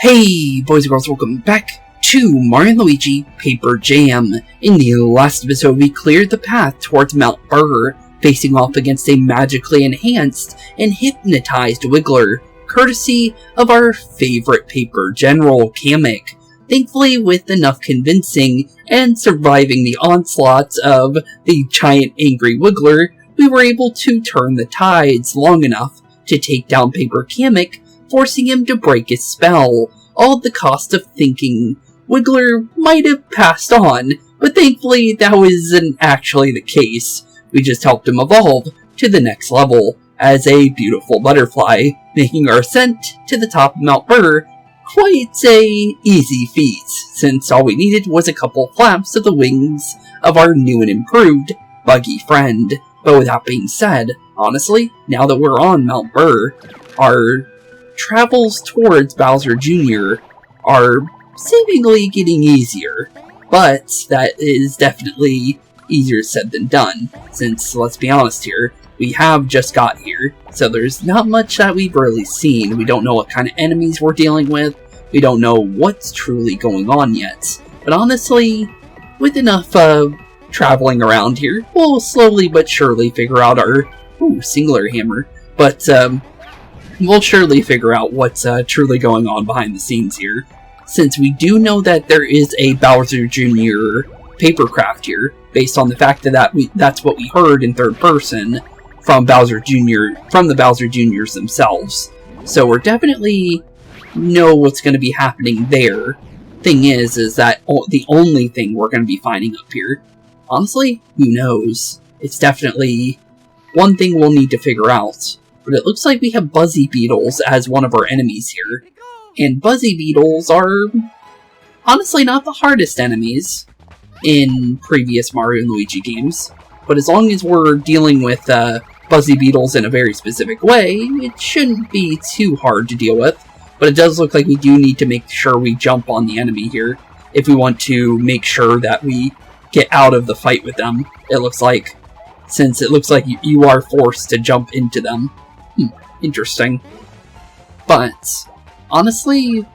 Hey boys and girls, welcome back to Mario & Luigi Paper Jam. In the last episode we cleared the path towards Mount Burr, facing off against a magically enhanced and hypnotized Wiggler, courtesy of our favorite paper general, Kamek. Thankfully, with enough convincing and surviving the onslaughts of the giant angry Wiggler, we were able to turn the tides long enough to take down Paper Kamek, forcing him to break his spell, all at the cost of thinking Wiggler might have passed on, but thankfully that wasn't actually the case. We just helped him evolve to the next level as a beautiful butterfly, making our ascent to the top of Mount Burr quite a easy feat, since all we needed was a couple flaps of the wings of our new and improved buggy friend. But with that being said, honestly, now that we're on Mount Burr, our travels towards Bowser Jr. are seemingly getting easier, but that is definitely easier said than done, since, let's be honest here, we have just got here, so there's not much that we've really seen. We don't know what kind of enemies we're dealing with, we don't know what's truly going on yet, but honestly, with enough traveling around here, we'll slowly but surely figure out our singular hammer, but we'll surely figure out what's truly going on behind the scenes here, since we do know that there is a Bowser Jr. papercraft here, based on the fact that that's what we heard in third person from the Bowser Jr.'s themselves. So we're definitely know what's going to be happening there. Thing is that the only thing we're going to be finding up here, honestly, who knows? It's definitely one thing we'll need to figure out. But it looks like we have Buzzy Beetles as one of our enemies here. And Buzzy Beetles are honestly not the hardest enemies in previous Mario & Luigi games. But as long as we're dealing with Buzzy Beetles in a very specific way, it shouldn't be too hard to deal with. But it does look like we do need to make sure we jump on the enemy here, if we want to make sure that we get out of the fight with them, it looks like. Since it looks like you are forced to jump into them. Interesting. But, honestly,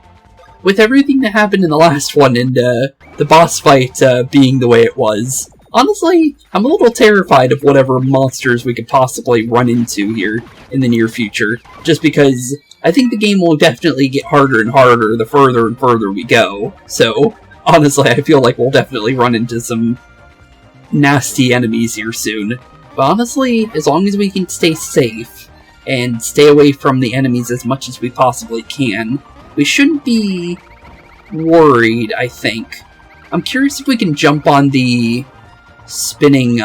with everything that happened in the last one and the boss fight being the way it was, honestly, I'm a little terrified of whatever monsters we could possibly run into here in the near future, just because I think the game will definitely get harder and harder the further and further we go. So, honestly, I feel like we'll definitely run into some nasty enemies here soon. But honestly, as long as we can stay safe and stay away from the enemies as much as we possibly can, we shouldn't be worried, I think. I'm curious if we can jump on the spinning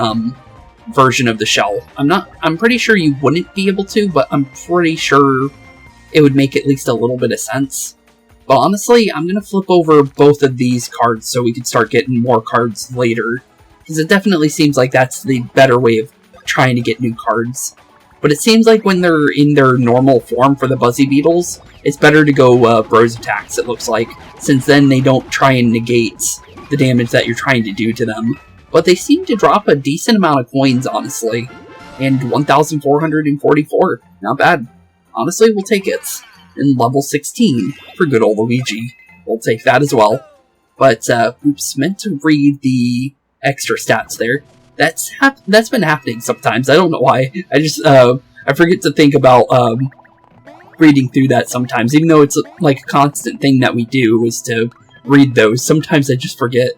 version of the shell. I'm pretty sure you wouldn't be able to, but I'm pretty sure it would make at least a little bit of sense. But honestly, I'm going to flip over both of these cards so we can start getting more cards later, because it definitely seems like that's the better way of trying to get new cards. But it seems like when they're in their normal form for the Buzzy Beetles, it's better to go Bros attacks, it looks like, since then they don't try and negate the damage that you're trying to do to them. But they seem to drop a decent amount of coins, honestly. And 1,444, not bad. Honestly, we'll take it. And level 16 for good old Luigi. We'll take that as well. But, oops, meant to read the extra stats there. That's been happening sometimes. I don't know why. I just, I forget to think about, reading through that sometimes. Even though it's, like, a constant thing that we do is to read those. Sometimes I just forget.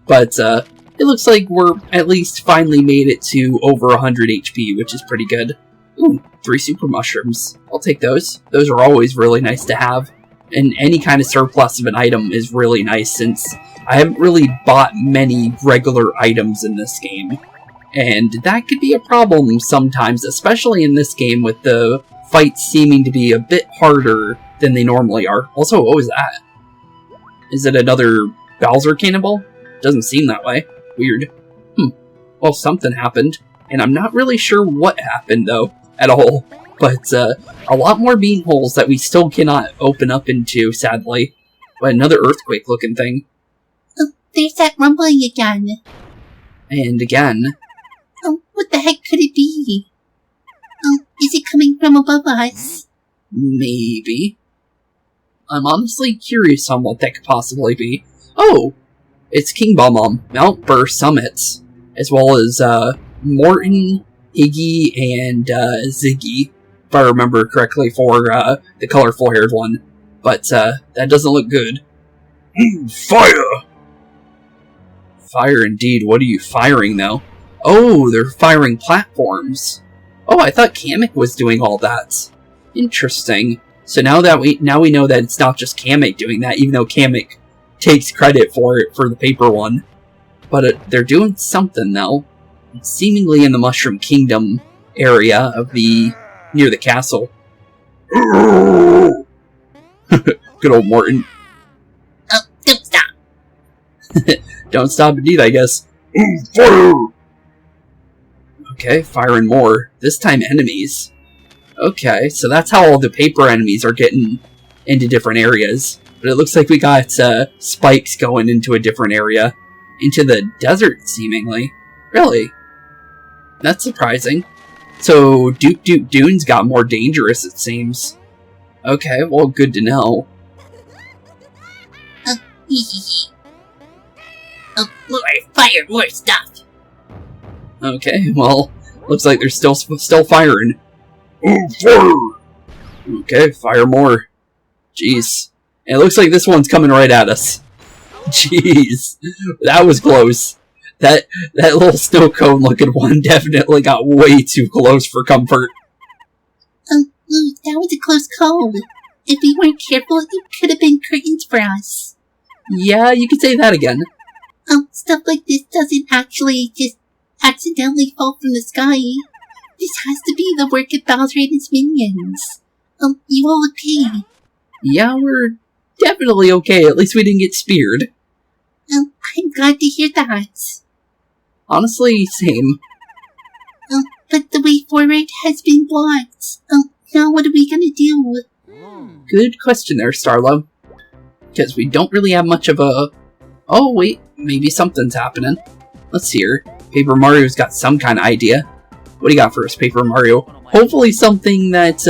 But, it looks like we're at least finally made it to over 100 HP, which is pretty good. Ooh, 3 super mushrooms. I'll take those. Those are always really nice to have. And any kind of surplus of an item is really nice, since I haven't really bought many regular items in this game. And that could be a problem sometimes, especially in this game with the fights seeming to be a bit harder than they normally are. Also, what was that? Is it another Bowser cannonball? Doesn't seem that way. Weird. Well, something happened, and I'm not really sure what happened, though, at all. But, a lot more bean holes that we still cannot open up into, sadly. But another earthquake-looking thing. Oh, there's that rumbling again. And again. Oh, what the heck could it be? Oh, is it coming from above us? Maybe. I'm honestly curious on what that could possibly be. Oh! It's King Bum on Mount Burr Summits, as well as Morton, Iggy, and Ziggy, if I remember correctly, for the colorful-haired one. But that doesn't look good. Fire! Fire indeed. What are you firing, though? Oh, they're firing platforms. Oh, I thought Kamek was doing all that. Interesting. So now we know that it's not just Kamek doing that, even though Kamek takes credit for it for the paper one. But they're doing something, though. Seemingly in the Mushroom Kingdom area of near the castle. Good old Morton. Oh, don't stop. Don't stop indeed, I guess. Fire! Okay, firing more. This time enemies. Okay, so that's how all the paper enemies are getting into different areas. But it looks like we got spikes going into a different area. Into the desert, seemingly. Really? That's surprising. So, Duke Duke Dune's got more dangerous, it seems. Okay, well, good to know. Oh, more fire, more stuff. Okay, well, looks like they're still firing. Fire! Okay, fire more. Jeez. And it looks like this one's coming right at us. Jeez. That was close. That little snow cone looking one definitely got way too close for comfort. Oh, that was a close call. If we weren't careful, it could have been curtains for us. Yeah, you could say that again. Stuff like this doesn't actually just accidentally fall from the sky. This has to be the work of Bowser and his minions. You all okay? Yeah, we're definitely okay. At least we didn't get speared. I'm glad to hear that. Honestly, same. But the way forward has been blocked. Now what are we gonna do? Good question there, Starlo. Because we don't really have much of a... Oh, wait. Maybe something's happening. Let's see here. Paper Mario's got some kind of idea. What do you got for us, Paper Mario? Hopefully something that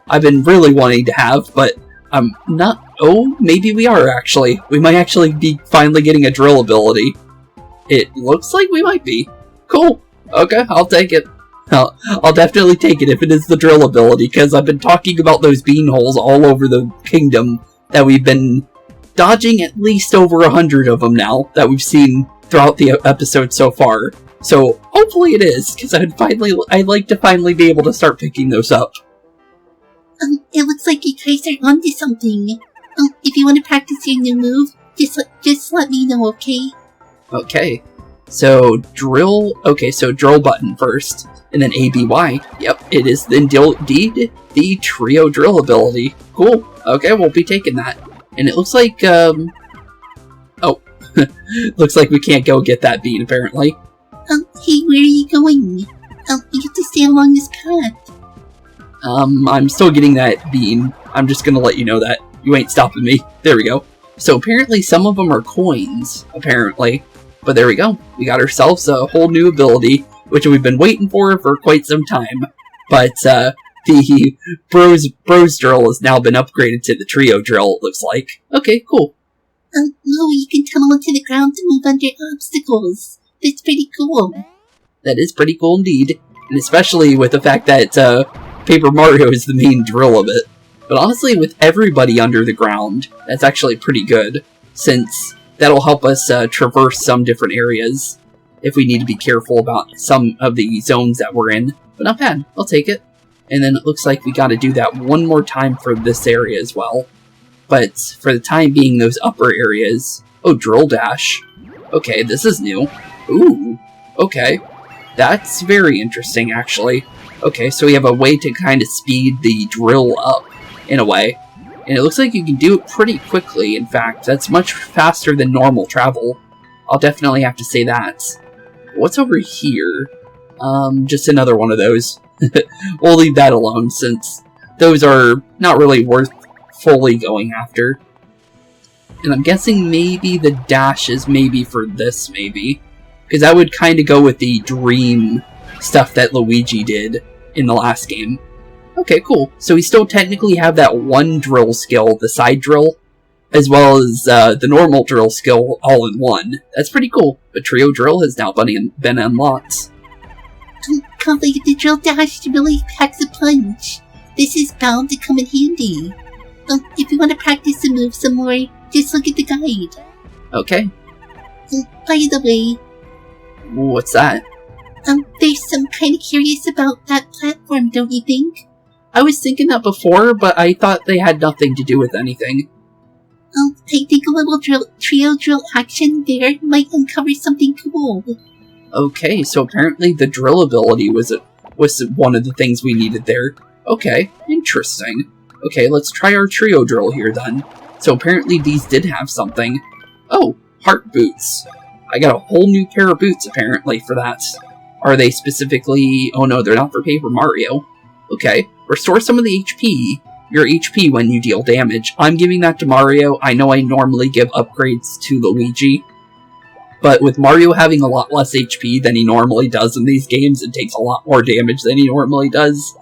I've been really wanting to have, but I'm not... Oh, maybe we are, actually. We might actually be finally getting a drill ability. It looks like we might be. Cool. Okay, I'll take it. I'll definitely take it if it is the drill ability, because I've been talking about those bean holes all over the kingdom that we've been dodging at least over 100 of them now that we've seen throughout the episode so far. So hopefully it is, because I'd like to finally be able to start picking those up. It looks like you guys are onto something. If you want to practice your new move, just let me know, okay? Okay. So drill. Okay, so drill button first, and then ABY. Yep, it is indeed the trio drill ability. Cool. Okay, we'll be taking that. And it looks like oh, looks like we can't go get that bean apparently. Hey, where are you going? You have to stay along this path. I'm still getting that bean. I'm just gonna let you know that. You ain't stopping me. There we go. So apparently some of them are coins, apparently. But there we go. We got ourselves a whole new ability, which we've been waiting for quite some time. But, the Bros drill has now been upgraded to the trio drill, it looks like. Okay, cool. You can tunnel into the ground to move under obstacles. That's pretty cool. That is pretty cool indeed. And especially with the fact that, Paper Mario is the main drill of it. But honestly, with everybody under the ground, that's actually pretty good. Since that'll help us traverse some different areas. If we need to be careful about some of the zones that we're in. But not bad. I'll take it. And then it looks like we gotta do that one more time for this area as well. But for the time being, those upper areas... Oh, drill dash. Okay, this is new. Ooh, okay. That's very interesting, actually. Okay, so we have a way to kind of speed the drill up, in a way. And it looks like you can do it pretty quickly, in fact. That's much faster than normal travel. I'll definitely have to say that. What's over here? Just another one of those. We'll leave that alone, since those are not really worth fully going after. And I'm guessing maybe the dash is maybe for this, maybe. Because that would kind of go with the dream stuff that Luigi did in the last game. Okay, cool. So we still technically have that one drill skill, the side drill, as well as the normal drill skill all in one. That's pretty cool. But trio drill has now been unlocked. Can't think the drill dash really packs a punch. This is bound to come in handy. If you want to practice the move some more, just look at the guide. Okay. By the way... What's that? There's some kind of curious about that platform, don't you think? I was thinking that before, but I thought they had nothing to do with anything. I think a little trio drill action there might uncover something cool. Okay, so apparently the drill ability was one of the things we needed there. Okay, interesting. Okay, let's try our trio drill here then. So apparently these did have something. Oh, heart boots. I got a whole new pair of boots apparently for that. Are they specifically... Oh no, they're not for Paper Mario. Okay, restore some of the HP. Your HP when you deal damage. I'm giving that to Mario. I know I normally give upgrades to Luigi. But with Mario having a lot less HP than he normally does in these games, it takes a lot more damage than he normally does.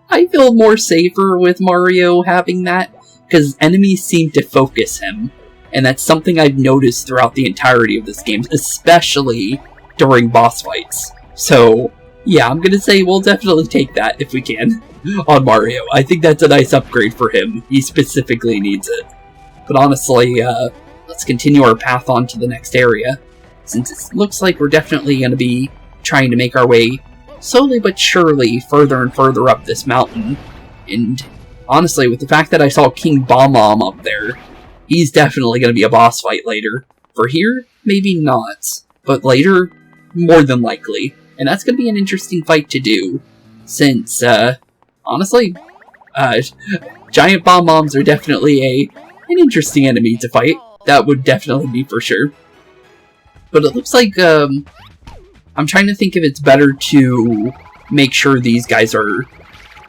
I feel more safer with Mario having that, because enemies seem to focus him. And that's something I've noticed throughout the entirety of this game, especially during boss fights. So, yeah, I'm gonna say we'll definitely take that if we can on Mario. I think that's a nice upgrade for him. He specifically needs it. But honestly, let's continue our path on to the next area, since it looks like we're definitely going to be trying to make our way slowly but surely further and further up this mountain. And honestly, with the fact that I saw King Bomb-Omb up there, he's definitely going to be a boss fight later. For here, maybe not, but later, more than likely. And that's going to be an interesting fight to do, since, honestly, giant Bomb-Ombs are definitely an interesting enemy to fight. That would definitely be for sure. But it looks like, I'm trying to think if it's better to make sure these guys are...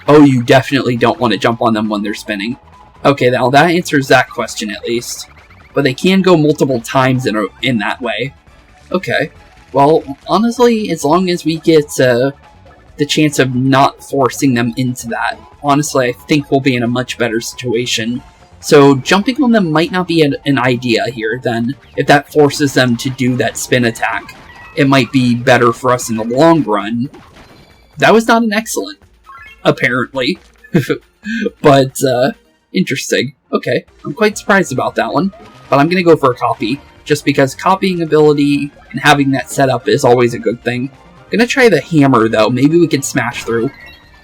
Oh, you definitely don't want to jump on them when they're spinning. Okay, now that answers that question at least. But they can go multiple times in that way. Okay. Well, honestly, as long as we get the chance of not forcing them into that, honestly, I think we'll be in a much better situation. So jumping on them might not be an idea here, then. If that forces them to do that spin attack, it might be better for us in the long run. That was not an excellent, apparently. But, interesting. Okay, I'm quite surprised about that one. But I'm gonna go for a copy, just because copying ability and having that set up is always a good thing. I'm gonna try the hammer, though. Maybe we can smash through.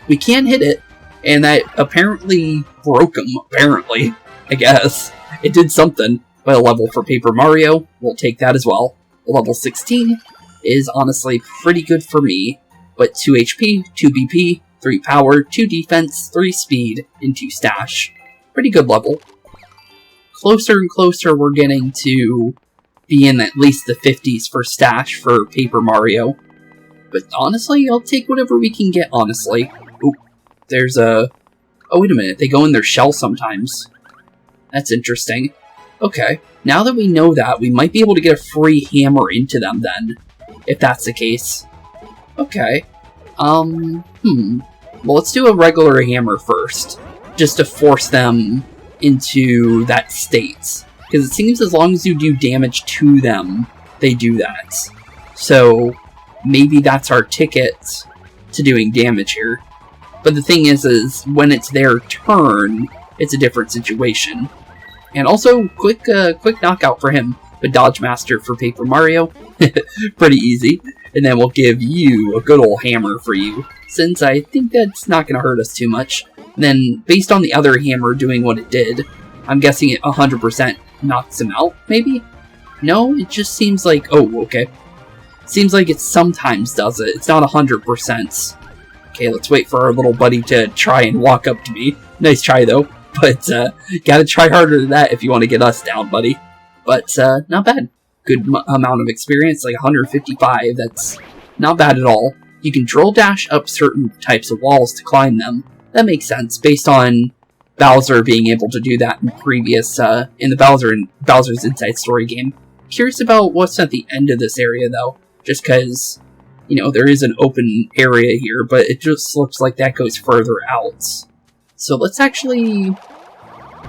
We can hit it, and that apparently broke him, apparently. I guess. It did something. But a level for Paper Mario, we'll take that as well. Level 16 is honestly pretty good for me. But 2 HP, 2 BP, 3 power, 2 defense, 3 speed, and 2 stash. Pretty good level. Closer and closer we're getting to be in at least the 50s for stash for Paper Mario. But honestly, I'll take whatever we can get, honestly. Oop, there's a... Oh, wait a minute, they go in their shell sometimes. That's interesting. Okay, now that we know that, we might be able to get a free hammer into them then, if that's the case. Okay. Well, let's do a regular hammer first, just to force them into that state. Because it seems as long as you do damage to them, they do that. So, maybe that's our ticket to doing damage here. But the thing is when it's their turn, it's a different situation. And also, quick knockout for him. But Dodge Master for Paper Mario. Pretty easy. And then we'll give you a good old hammer for you, since I think that's not going to hurt us too much. And then, based on the other hammer doing what it did, I'm guessing it 100% knocks him out, maybe? No, it just seems like... Oh, okay. Seems like it sometimes does it. It's not 100%. Okay, let's wait for our little buddy to try and walk up to me. Nice try, though. But, gotta try harder than that if you want to get us down, buddy. But, not bad. Good amount of experience, like 155. That's not bad at all. You can drill dash up certain types of walls to climb them. That makes sense, based on Bowser being able to do that in previous, in the Bowser's Inside Story game. Curious about what's at the end of this area, though. Just because you know, there is an open area here, but it just looks like that goes further out. So let's actually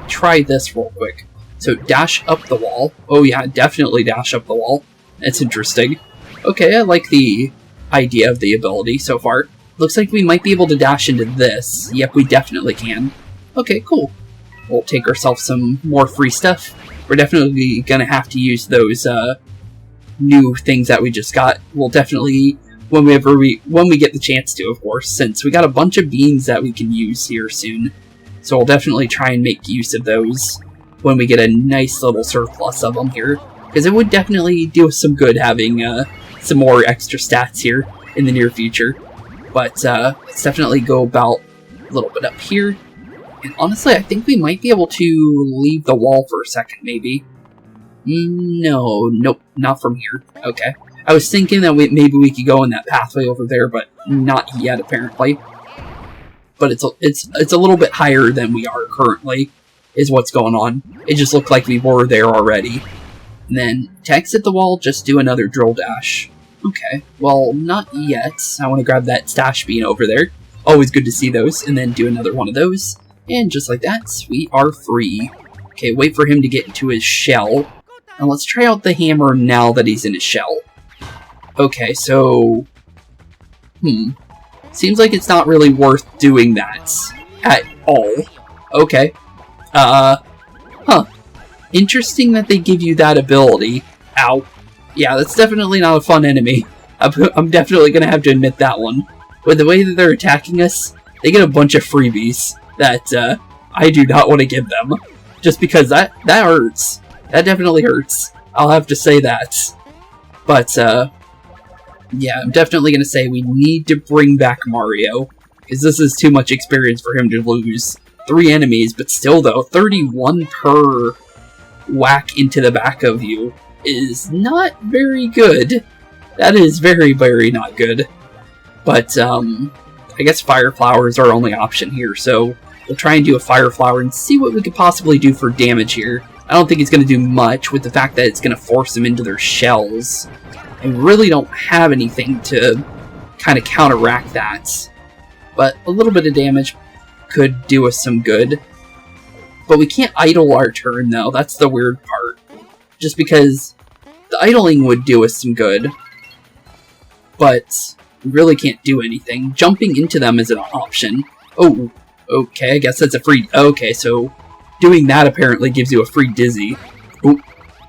try this real quick. So dash up the wall. Oh yeah, definitely dash up the wall. That's interesting. Okay, I like the idea of the ability so far. Looks like we might be able to dash into this. Yep, we definitely can. Okay, cool. We'll take ourselves some more free stuff. We're definitely gonna have to use those new things that we just got. We'll definitely, when we get the chance to, of course, since we got a bunch of beans that we can use here soon. So we'll definitely try and make use of those when we get a nice little surplus of them here. Because it would definitely do us some good having some more extra stats here in the near future. But let's definitely go about a little bit up here. And honestly, I think we might be able to leave the wall for a second, maybe. Nope, not from here. Okay. I was thinking that maybe we could go in that pathway over there, but not yet, apparently. But it's a little bit higher than we are currently, is what's going on. It just looked like we were there already. And then, to exit the wall, just do another drill dash. Okay, well, not yet. I want to grab that stash bean over there. Always good to see those. And then do another one of those. And just like that, we are free. Okay, wait for him to get into his shell. And let's try out the hammer now that he's in his shell. Okay, so... Seems like it's not really worth doing that at all. Okay. Interesting that they give you that ability. Ow. Yeah, that's definitely not a fun enemy. I'm definitely gonna have to admit that one. With the way that they're attacking us, they get a bunch of freebies that I do not want to give them. Just because that hurts. That definitely hurts. I'll have to say that. But, yeah, I'm definitely going to say we need to bring back Mario. Because this is too much experience for him to lose 3 enemies. But still, though, 31 per whack into the back of you is not very good. That is very, very not good. But, I guess Fire Flowers are our only option here. So, we'll try and do a Fire Flower and see what we could possibly do for damage here. I don't think it's going to do much with the fact that it's going to force them into their shells. I really don't have anything to kind of counteract that. But a little bit of damage could do us some good. But we can't idle our turn, though. That's the weird part. Just because the idling would do us some good. But we really can't do anything. Jumping into them is an option. Oh, okay, I guess that's a free... Okay, so doing that apparently gives you a free dizzy. Ooh.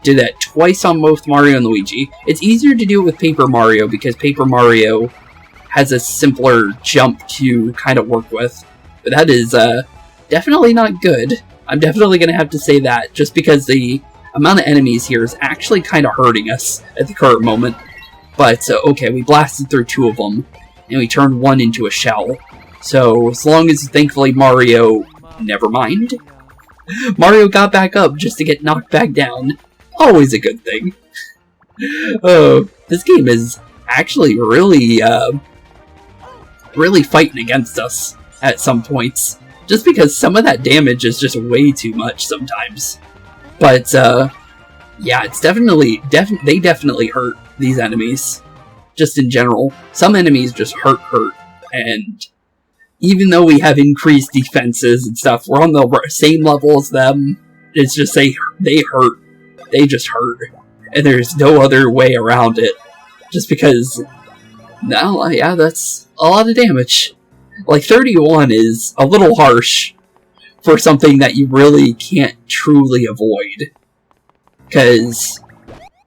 Did that twice on both Mario and Luigi. It's easier to do it with Paper Mario because Paper Mario has a simpler jump to kind of work with. But that is definitely not good. I'm definitely going to have to say that just because the amount of enemies here is actually kind of hurting us at the current moment. But, okay, we blasted through 2 of them and we turned 1 into a shell. So, as long as, thankfully, Mario... Never mind. Mario got back up just to get knocked back down. Always a good thing. Oh, this game is actually really, really fighting against us at some points. Just because some of that damage is just way too much sometimes. But, yeah, it's definitely, they definitely hurt, these enemies. Just in general. Some enemies just hurt, and even though we have increased defenses and stuff, we're on the same level as them. It's just they hurt. They just hurt. And there's no other way around it. Just because, no, yeah, that's a lot of damage. Like, 31 is a little harsh for something that you really can't truly avoid. Because,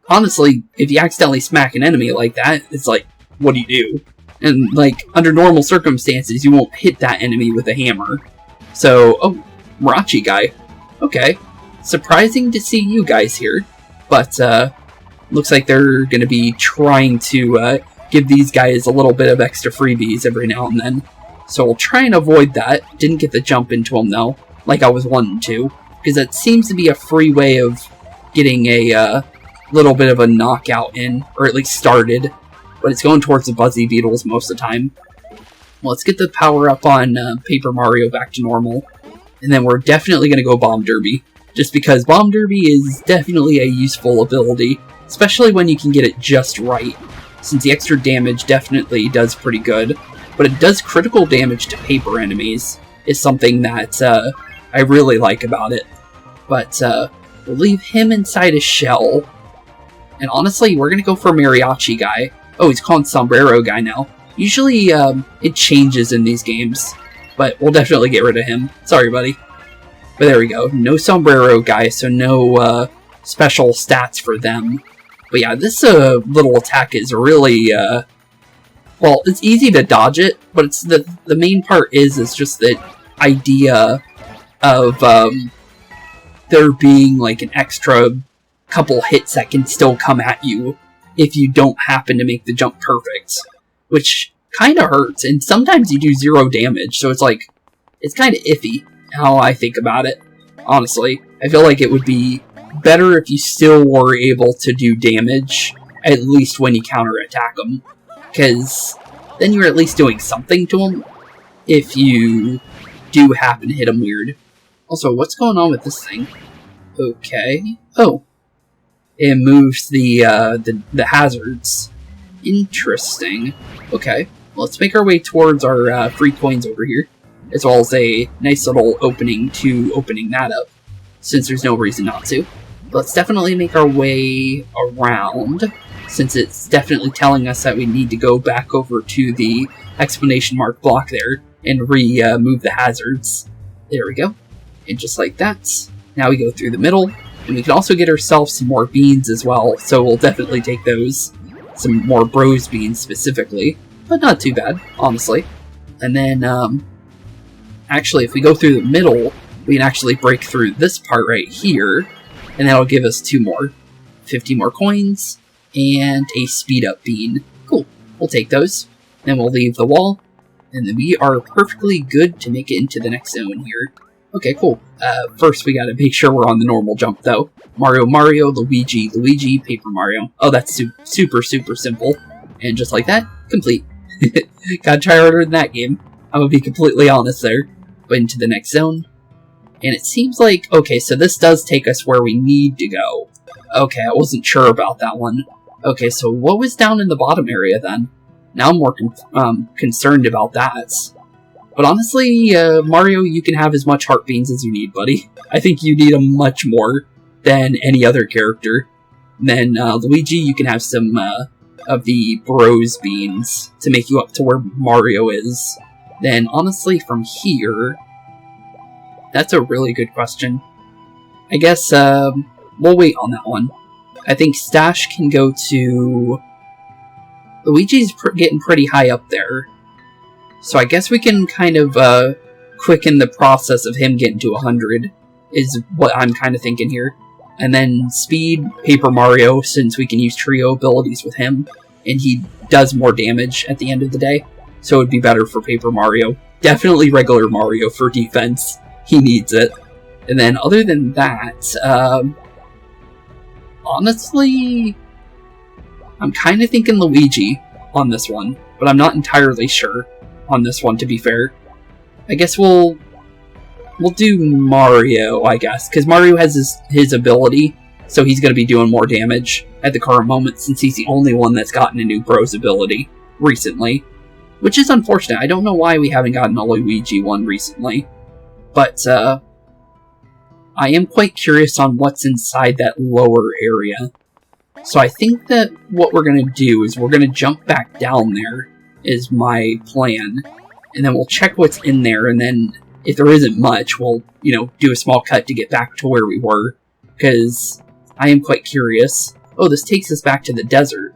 honestly, if you accidentally smack an enemy like that, it's like, what do you do? And, like, under normal circumstances, you won't hit that enemy with a hammer. So, oh, Mirachi guy. Okay. Surprising to see you guys here. But, looks like they're going to be trying to, give these guys a little bit of extra freebies every now and then. So we'll try and avoid that. Didn't get the jump into them, though, like I was wanting to. Because that seems to be a free way of getting a, little bit of a knockout in, or at least started. But it's going towards the Buzzy Beetles most of the time. Well, let's get the power up on Paper Mario back to normal. And then we're definitely going to go Bomb Derby. Just because Bomb Derby is definitely a useful ability. Especially when you can get it just right. since the extra damage definitely does pretty good, but it does critical damage to paper enemies, is something that I really like about it. But we'll leave him inside a shell, and honestly, we're going to go for Mariachi Guy. Oh, he's called Sombrero Guy now. Usually it changes in these games, but we'll definitely get rid of him. Sorry, buddy. But there we go. No Sombrero Guy, so no special stats for them. But yeah, this little attack is really, well, it's easy to dodge it, but it's the main part is just the idea of there being like an extra couple hits that can still come at you if you don't happen to make the jump perfect, which kind of hurts, and sometimes you do 0 damage, so it's like, it's kind of iffy how I think about it, honestly. I feel like it would be better if you still were able to do damage, at least when you counterattack them, because then you're at least doing something to them if you do happen to hit them weird. Also, what's going on with this thing? Okay. Oh. It moves the hazards. Interesting. Okay. Let's make our way towards our free coins over here, as well as a nice little opening to opening that up, since there's no reason not to. Let's definitely make our way around, since it's definitely telling us that we need to go back over to the exclamation mark block there and remove the hazards. There we go. And just like that, now we go through the middle, and we can also get ourselves some more beans as well, so we'll definitely take those. Some more bros beans specifically, but not too bad, honestly. And then, actually, if we go through the middle, we can actually break through this part right here, and that'll give us 2 more. 50 more coins, and a speed-up bean. Cool, we'll take those. Then we'll leave the wall, and then we are perfectly good to make it into the next zone here. Okay, cool. First we gotta make sure we're on the normal jump, though. Mario, Luigi, Paper Mario. Oh, that's super simple. And just like that, complete. Gotta try harder than that game. I'm gonna be completely honest there. But into the next zone. And it seems like, okay, so this does take us where we need to go. Okay, I wasn't sure about that one. Okay, so what was down in the bottom area then? Now I'm more concerned about that. But honestly, Mario, you can have as much heart beans as you need, buddy. I think you need them much more than any other character. And then Luigi, you can have some of the bros beans to make you up to where Mario is. Then honestly, from here, that's a really good question. I guess we'll wait on that one. I think Stash can go to... Luigi's getting pretty high up there. So I guess we can kind of quicken the process of him getting to 100, is what I'm kind of thinking here. And then Speed, Paper Mario, since we can use trio abilities with him, and he does more damage at the end of the day, so it would be better for Paper Mario. Definitely regular Mario for defense. He needs it. And then other than that, honestly, I'm kind of thinking Luigi on this one, but I'm not entirely sure on this one, to be fair. I guess we'll do Mario, I guess, because Mario has his ability, so he's going to be doing more damage at the current moment, since he's the only one that's gotten a new Bros ability recently, which is unfortunate. I don't know why we haven't gotten a Luigi one recently, but I am quite curious on what's inside that lower area. So I think that what we're going to do is we're going to jump back down there, is my plan, and then we'll check what's in there, and then if there isn't much, we'll, do a small cut to get back to where we were, because I am quite curious. Oh, this takes us back to the desert.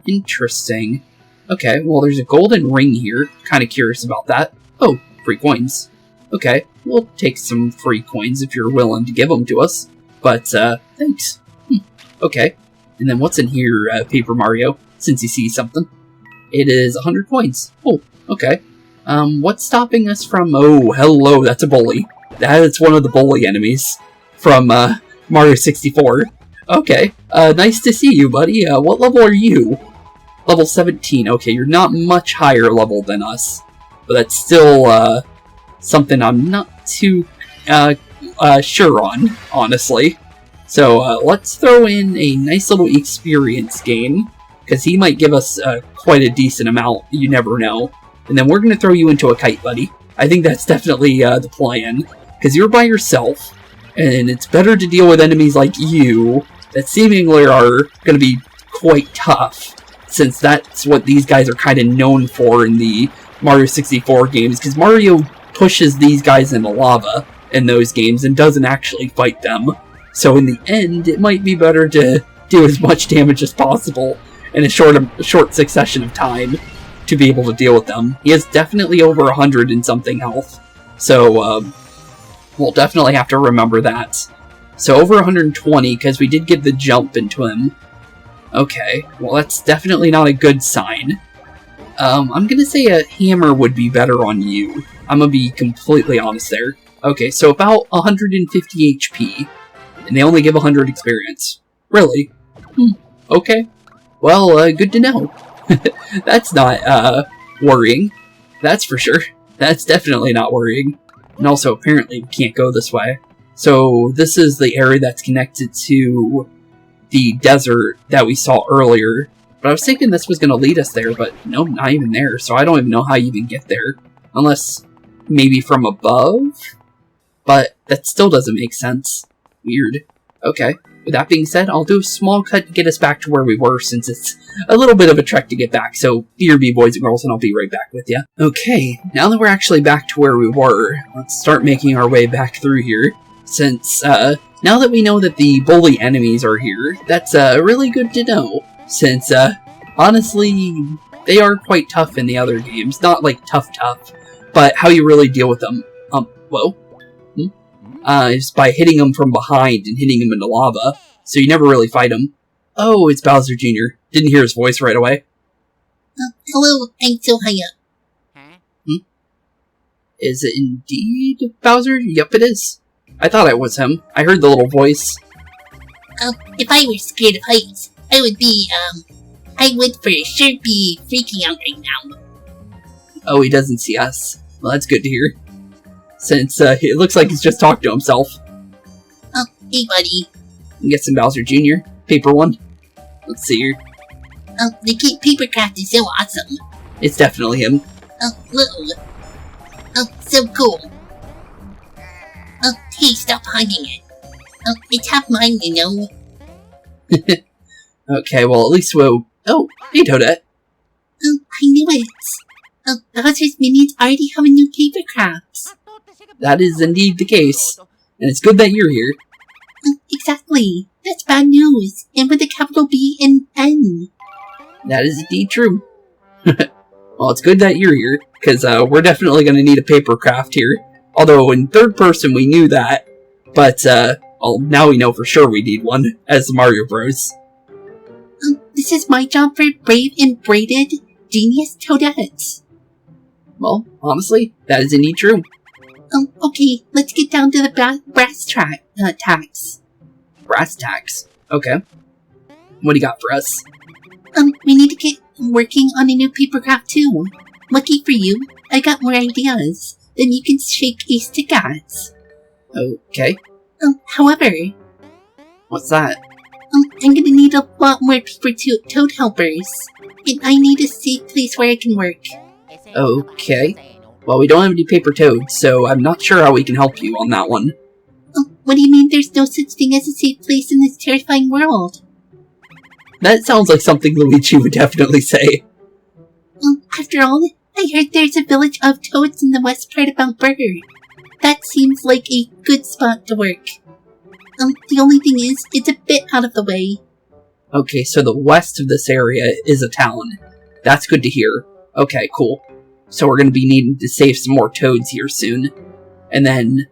Interesting. Okay, well, there's a golden ring here. Kind of curious about that. Oh, free coins. Okay, we'll take some free coins if you're willing to give them to us, but, thanks. Okay, and then what's in here, Paper Mario, since you see something? It is 100 coins. Oh, okay. What's stopping us from... Oh, hello, that's a bully. That's one of the bully enemies from Mario 64. Okay, nice to see you, buddy. What level are you? Level 17. Okay, you're not much higher level than us, but that's still something I'm not too sure on, honestly. So let's throw in a nice little experience gain, because he might give us quite a decent amount. You never know. And then we're going to throw you into a kite, buddy. I think that's definitely the plan, because you're by yourself, and it's better to deal with enemies like you that seemingly are going to be quite tough, since that's what these guys are kind of known for in the Mario 64 games, because Mario pushes these guys into lava in those games and doesn't actually fight them. So in the end, it might be better to do as much damage as possible in a short succession of time to be able to deal with them. He has definitely over 100 and something health, so we'll definitely have to remember that. So over 120, because we did get the jump into him. Okay, well that's definitely not a good sign. I'm gonna say a hammer would be better on you. I'm gonna be completely honest there. Okay, so about 150 HP, and they only give 100 experience. Really? Okay. Well, good to know. That's not, worrying. That's for sure. That's definitely not worrying. And also, apparently, we can't go this way. So, this is the area that's connected to the desert that we saw earlier. But I was thinking this was going to lead us there, but no, not even there. So I don't even know how you even get there. Unless, maybe from above? But that still doesn't make sense. Weird. Okay. With that being said, I'll do a small cut to get us back to where we were, since it's a little bit of a trek to get back. So, BRB boys and girls, and I'll be right back with you. Okay, now that we're actually back to where we were, let's start making our way back through here. Since, now that we know that the bully enemies are here, that's, really good to know. Since, honestly, they are quite tough in the other games. Not, like, tough, but how you really deal with them. Whoa. Is by hitting them from behind and hitting them into lava, so you never really fight them. Oh, it's Bowser Jr. Didn't hear his voice right away. Hello, I'm so high up. Is it indeed Bowser? Yep, it is. I thought it was him. I heard the little voice. If I were scared of heights, I would for sure be freaking out right now. Oh, he doesn't see us. Well, that's good to hear. Since, it looks like he's just talking to himself. Oh, hey buddy. I'm guessing Bowser Jr. Paper one. Let's see here. Oh, the papercraft is so awesome. It's definitely him. Oh, whoa. Oh, so cool. Oh, hey, stop hugging it. Oh, it's half mine, you know. Okay, well, at least we'll... Oh, hey, Toadette. Oh, I knew it. Oh, Bowser's minions already have a new papercraft. That is indeed the case. And it's good that you're here. Oh, exactly. That's bad news. And with a capital B and N. That is indeed true. Well, it's good that you're here, because we're definitely going to need a papercraft here. Although in third person we knew that, but well, now we know for sure we need one as the Mario Bros. This is my job for brave and braided genius Toadette. Well, honestly, that is indeed true. Okay, let's get down to the brass tacks. Brass tacks? Okay. What do you got for us? We need to get working on a new papercraft too. Lucky for you, I got more ideas than you can shake a stick at. Okay. However... What's that? I'm gonna need a lot more paper toad helpers. And I need a safe place where I can work. Okay. Well, we don't have any paper toads, so I'm not sure how we can help you on that one. What do you mean there's no such thing as a safe place in this terrifying world? That sounds like something Luigi would definitely say. After all, I heard there's a village of toads in the west part of Mount Burger. That seems like a good spot to work. The only thing is, it's a bit out of the way. Okay, so the west of this area is a town. That's good to hear. Okay, cool. So we're going to be needing to save some more toads here soon. And then,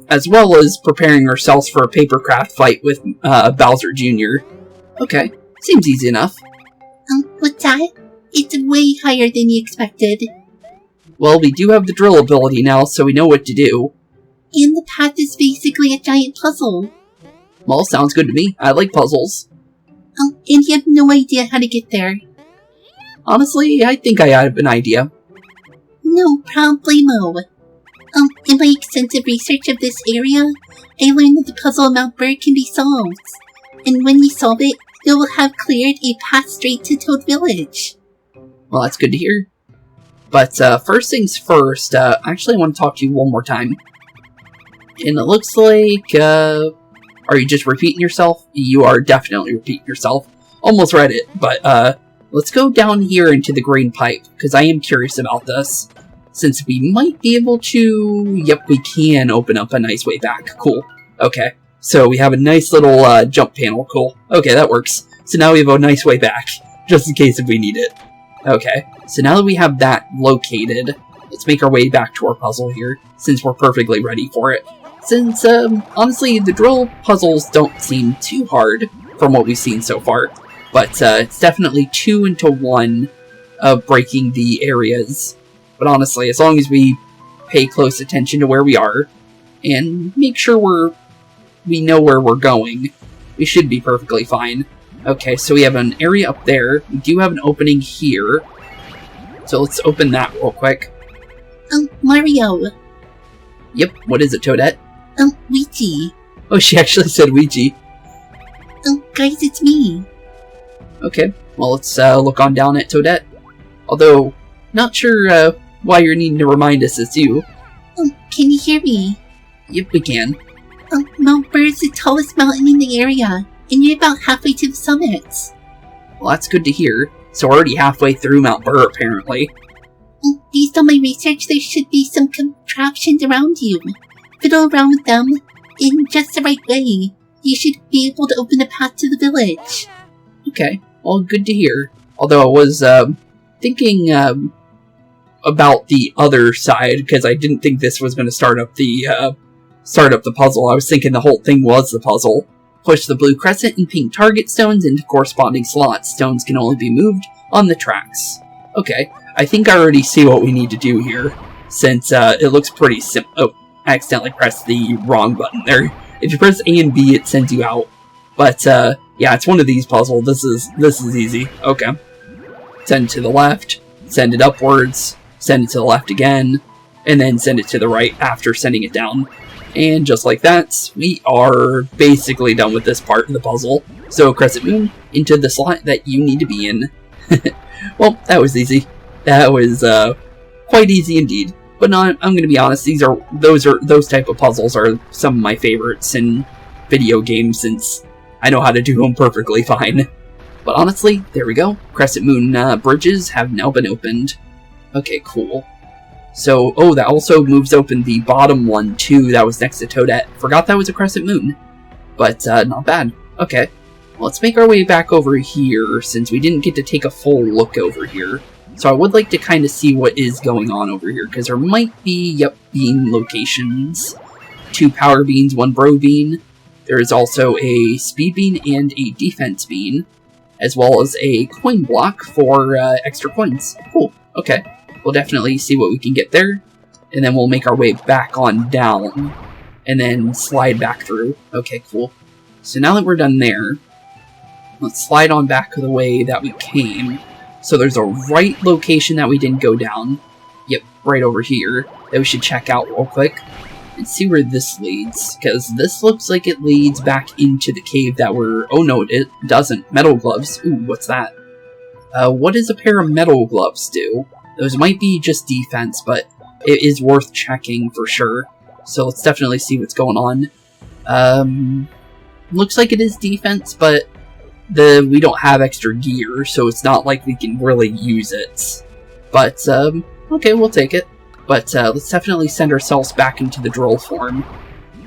as well as preparing ourselves for a papercraft fight with Bowser Jr. Okay, seems easy enough. What's that? It's way higher than you expected. Well, we do have the drill ability now, so we know what to do. And the path is basically a giant puzzle. Well, sounds good to me. I like puzzles. And you have no idea how to get there. Honestly, I think I have an idea. No problemo. In my extensive research of this area, I learned that the puzzle of Mount Bird can be solved. And when you solve it, you will have cleared a path straight to Toad Village. Well, that's good to hear. But first things first, actually I want to talk to you one more time. And it looks like, are you just repeating yourself? You are definitely repeating yourself. Almost read it, but let's go down here into the green pipe, because I am curious about this. Since we might be able to... Yep, we can open up a nice way back. Cool. Okay. So we have a nice little jump panel. Cool. Okay, that works. So now we have a nice way back, just in case if we need it. Okay. So now that we have that located, let's make our way back to our puzzle here, since we're perfectly ready for it. Since, honestly, the drill puzzles don't seem too hard from what we've seen so far. But it's definitely 2 into 1 of breaking the areas. But honestly, as long as we pay close attention to where we are, and make sure we know where we're going, we should be perfectly fine. Okay, so we have an area up there. We do have an opening here. So let's open that real quick. Mario. Yep, what is it, Toadette? Luigi. Oh, she actually said Luigi. Guys, it's me. Okay, well, let's look on down at Toadette. Although, not sure why you're needing to remind us it's you. Can you hear me? Yep, we can. Mount Burr is the tallest mountain in the area, and you're about halfway to the summit. Well, that's good to hear. So we're already halfway through Mount Burr, apparently. Based on my research, there should be some contraptions around you. Fiddle around with them in just the right way. You should be able to open a path to the village. Okay, well, good to hear. Although I was thinking about the other side, because I didn't think this was going to start up the puzzle. I was thinking the whole thing was the puzzle. Push the blue crescent and pink target stones into corresponding slots. Stones can only be moved on the tracks. Okay, I think I already see what we need to do here, since it looks pretty simple. Oh, I accidentally pressed the wrong button there. If you press A and B, it sends you out. But yeah, it's one of these puzzles. This is easy. Okay, send it to the left, send it upwards, send it to the left again, and then send it to the right after sending it down. And just like that, we are basically done with this part of the puzzle. So Crescent Moon into the slot that you need to be in. Well, that was easy. That was quite easy indeed. But no, I'm going to be honest. Those type of puzzles are some of my favorites in video games, since I know how to do them perfectly fine. But honestly, there we go. Crescent Moon bridges have now been opened. Okay, cool. So, oh, that also moves open the bottom one, too, that was next to Toadette. Forgot that was a Crescent Moon. But, not bad. Okay. Well, let's make our way back over here, since we didn't get to take a full look over here. So I would like to kind of see what is going on over here, because there might be, yep, bean locations. 2 power beans, 1 bro bean. There is also a speed bean and a defense bean, as well as a coin block for extra coins. Cool. Okay. We'll definitely see what we can get there, and then we'll make our way back on down, and then slide back through. Okay, cool. So now that we're done there, let's slide on back the way that we came. So there's a right location that we didn't go down. Yep, right over here, that we should check out real quick, and see where this leads, because this looks like it leads back into the cave that we're... Oh no, it doesn't. Metal gloves. Ooh, what's that? What does a pair of metal gloves do? Those might be just defense, but it is worth checking for sure. So let's definitely see what's going on. Looks like it is defense, but we don't have extra gear, so it's not like we can really use it. But, okay, we'll take it. But let's definitely send ourselves back into the drill form.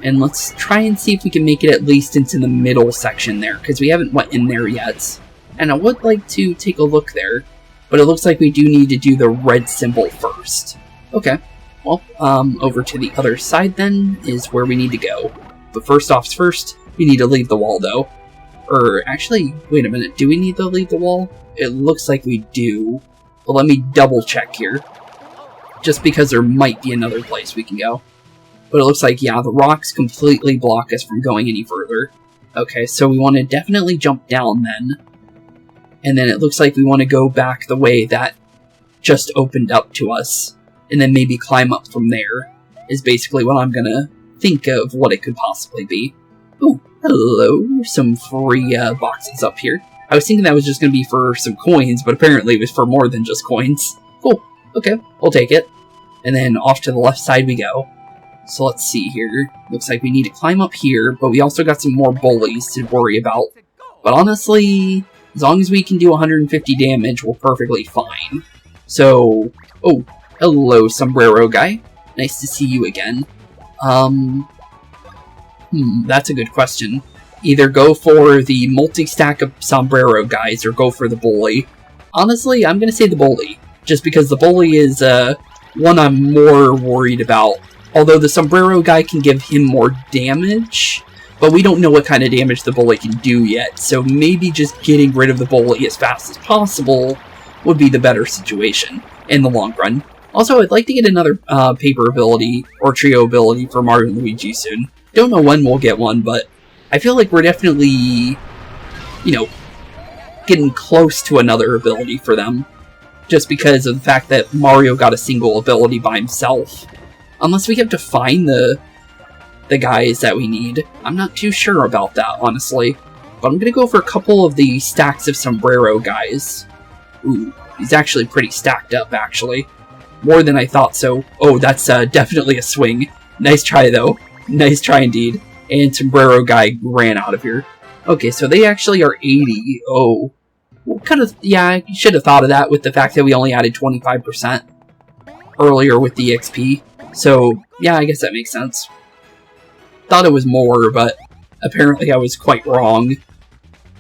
And let's try and see if we can make it at least into the middle section there, because we haven't went in there yet. And I would like to take a look there. But it looks like we do need to do the red symbol first. Okay, well, over to the other side then is where we need to go. But first off's first, we need to leave the wall though. Or actually, wait a minute, do we need to leave the wall? It looks like we do. But let me double check here. Just because there might be another place we can go. But it looks like, yeah, the rocks completely block us from going any further. Okay, so we want to definitely jump down then. And then it looks like we want to go back the way that just opened up to us. And then maybe climb up from there, is basically what I'm going to think of what it could possibly be. Ooh, Hello, some free boxes up here. I was thinking that was just going to be for some coins, but apparently it was for more than just coins. Cool. Okay, we'll take it. And then off to the left side we go. So let's see here. Looks like we need to climb up here, but we also got some more bullies to worry about. But honestly, as long as we can do 150 damage, we're perfectly fine. So, oh, hello, sombrero guy. Nice to see you again. That's a good question. Either go for the multi-stack of sombrero guys or go for the bully. Honestly, I'm gonna say the bully, just because the bully is one I'm more worried about. Although the sombrero guy can give him more damage, but we don't know what kind of damage the bully can do yet, so maybe just getting rid of the bully as fast as possible would be the better situation in the long run. Also, I'd like to get another paper ability or trio ability for Mario and Luigi soon. Don't know when we'll get one, but I feel like we're definitely, you know, getting close to another ability for them. Just because of the fact that Mario got a single ability by himself. Unless we have to find the guys that we need. I'm not too sure about that, honestly. But I'm gonna go for a couple of the stacks of sombrero guys. Ooh, he's actually pretty stacked up, actually. More than I thought so. Oh, that's definitely a swing. Nice try, though. Nice try indeed. And sombrero guy ran out of here. Okay, so they actually are 80. Oh. Well, kind of, yeah, you should have thought of that with the fact that we only added 25% earlier with the XP. So, yeah, I guess that makes sense. Thought it was more, but apparently I was quite wrong.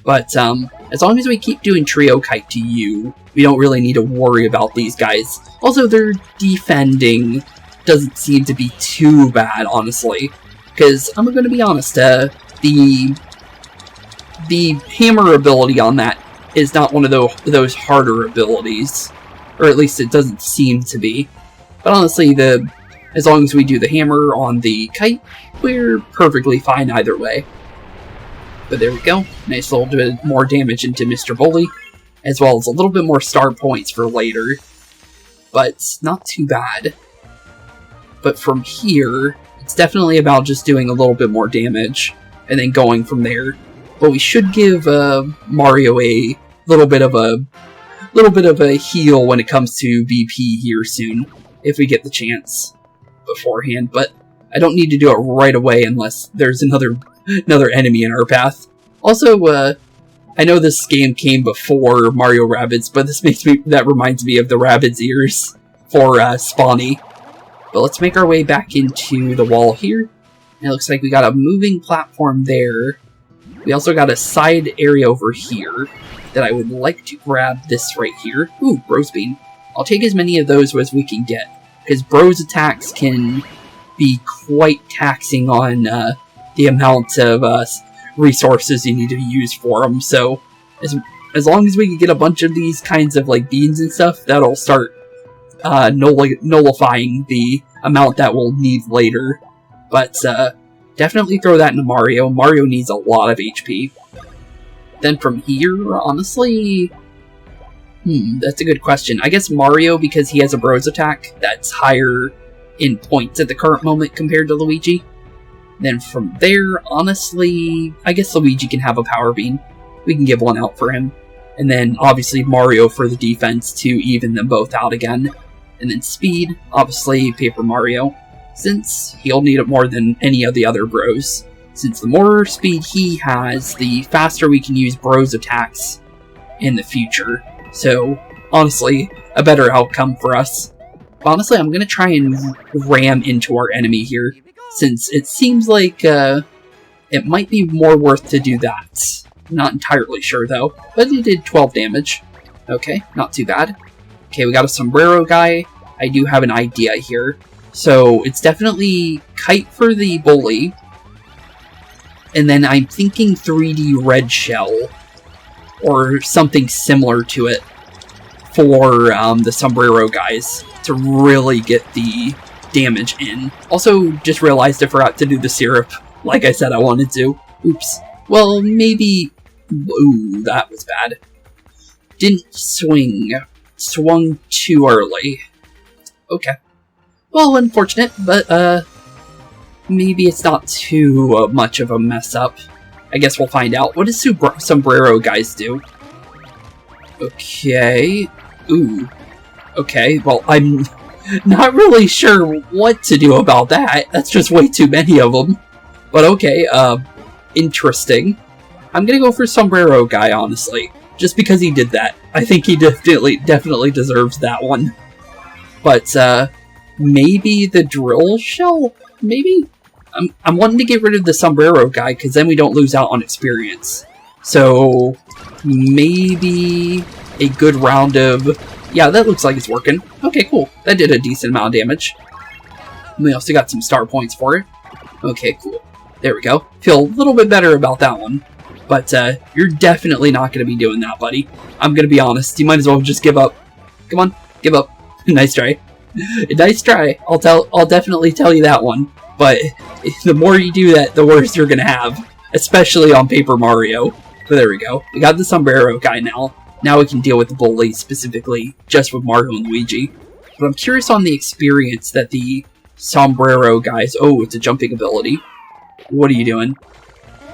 But, as long as we keep doing trio kite to you, we don't really need to worry about these guys. Also, their defending doesn't seem to be too bad, honestly. Because, I'm going to be honest, the hammer ability on that is not one of those harder abilities. Or at least it doesn't seem to be. But honestly, as long as we do the hammer on the kite, we're perfectly fine either way. But there we go. Nice little bit more damage into Mr. Bully. As well as a little bit more star points for later. But not too bad. But from here, it's definitely about just doing a little bit more damage. And then going from there. But we should give Mario a little bit of a heal when it comes to BP here soon. If we get the chance beforehand. But I don't need to do it right away unless there's another enemy in our path. Also, I know this game came before Mario Rabbids, but that reminds me of the Rabbids ears for Spawny. But let's make our way back into the wall here. And it looks like we got a moving platform there. We also got a side area over here that I would like to grab this right here. Ooh, Bros Bean. I'll take as many of those as we can get, because Bros attacks can be quite taxing on the amount of resources you need to use for them. So as long as we can get a bunch of these kinds of like beans and stuff, that'll start nullifying the amount that we'll need later. But definitely throw that into Mario. Mario needs a lot of HP. Then from here, honestly, that's a good question. I guess Mario, because he has a Bros attack that's higher in points at the current moment compared to Luigi. Then from there, honestly, I guess Luigi can have a Power Bean. We can give one out for him. And then, obviously, Mario for the defense to even them both out again. And then speed, obviously, Paper Mario, since he'll need it more than any of the other Bros. Since the more speed he has, the faster we can use Bros attacks in the future. So, honestly, a better outcome for us. Honestly, I'm going to try and ram into our enemy here, since it seems like it might be more worth to do that. Not entirely sure, though, but it did 12 damage. Okay, not too bad. Okay, we got a sombrero guy. I do have an idea here. So, it's definitely kite for the bully, and then I'm thinking 3D red shell, or something similar to it, for the sombrero guys, to really get the damage in. Also, just realized I forgot to do the syrup, like I said I wanted to. Oops. Well, maybe... Ooh, that was bad. Didn't swing. Swung too early. Okay. Well, unfortunate, but, maybe it's not too much of a mess up. I guess we'll find out. What does sombrero guys do? Okay. Ooh. Okay, well, I'm not really sure what to do about that. That's just way too many of them. But okay, interesting. I'm gonna go for sombrero guy, honestly. Just because he did that. I think he definitely deserves that one. But, maybe the drill shell? Maybe? I'm wanting to get rid of the sombrero guy, because then we don't lose out on experience. So, maybe a good round of... Yeah, that looks like it's working. Okay, cool. That did a decent amount of damage. And we also got some star points for it. Okay, cool. There we go. Feel a little bit better about that one. But, you're definitely not going to be doing that, buddy. I'm going to be honest. You might as well just give up. Come on, give up. Nice try. Nice try. I'll definitely tell you that one. But the more you do that, the worse you're going to have. Especially on Paper Mario. But there we go. We got the sombrero guy now. Now we can deal with the bullies, specifically just with Mario and Luigi. But I'm curious on the experience that the sombrero guys... Oh, it's a jumping ability. What are you doing?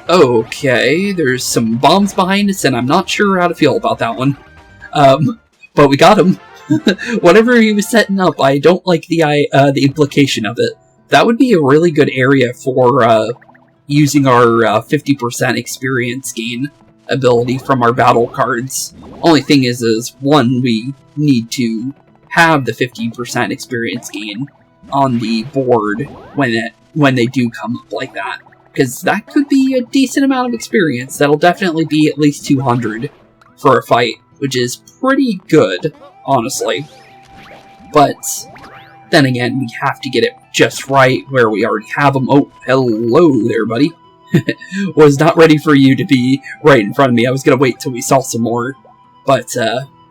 Okay, there's some bombs behind us, and I'm not sure how to feel about that one. But we got him. Whatever he was setting up, I don't like the implication of it. That would be a really good area for using our 50% experience gain ability from our battle cards. Only thing is one, we need to have the 50% experience gain on the board when they do come up like that. Because that could be a decent amount of experience. That'll definitely be at least 200 for a fight, which is pretty good, honestly. But then again, we have to get it just right where we already have them. Oh, hello there, buddy. Was not ready for you to be right in front of me. I was going to wait till we saw some more. But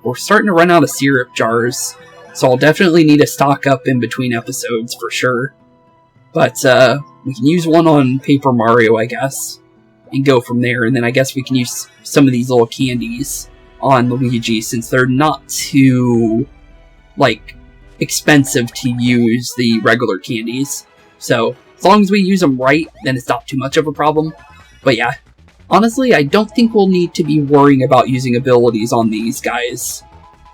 we're starting to run out of syrup jars, so I'll definitely need to stock up in between episodes for sure. But we can use one on Paper Mario, I guess, and go from there. And then I guess we can use some of these little candies on Luigi, since they're not too, like, expensive to use the regular candies. So, as long as we use them right, then it's not too much of a problem. But yeah, honestly, I don't think we'll need to be worrying about using abilities on these guys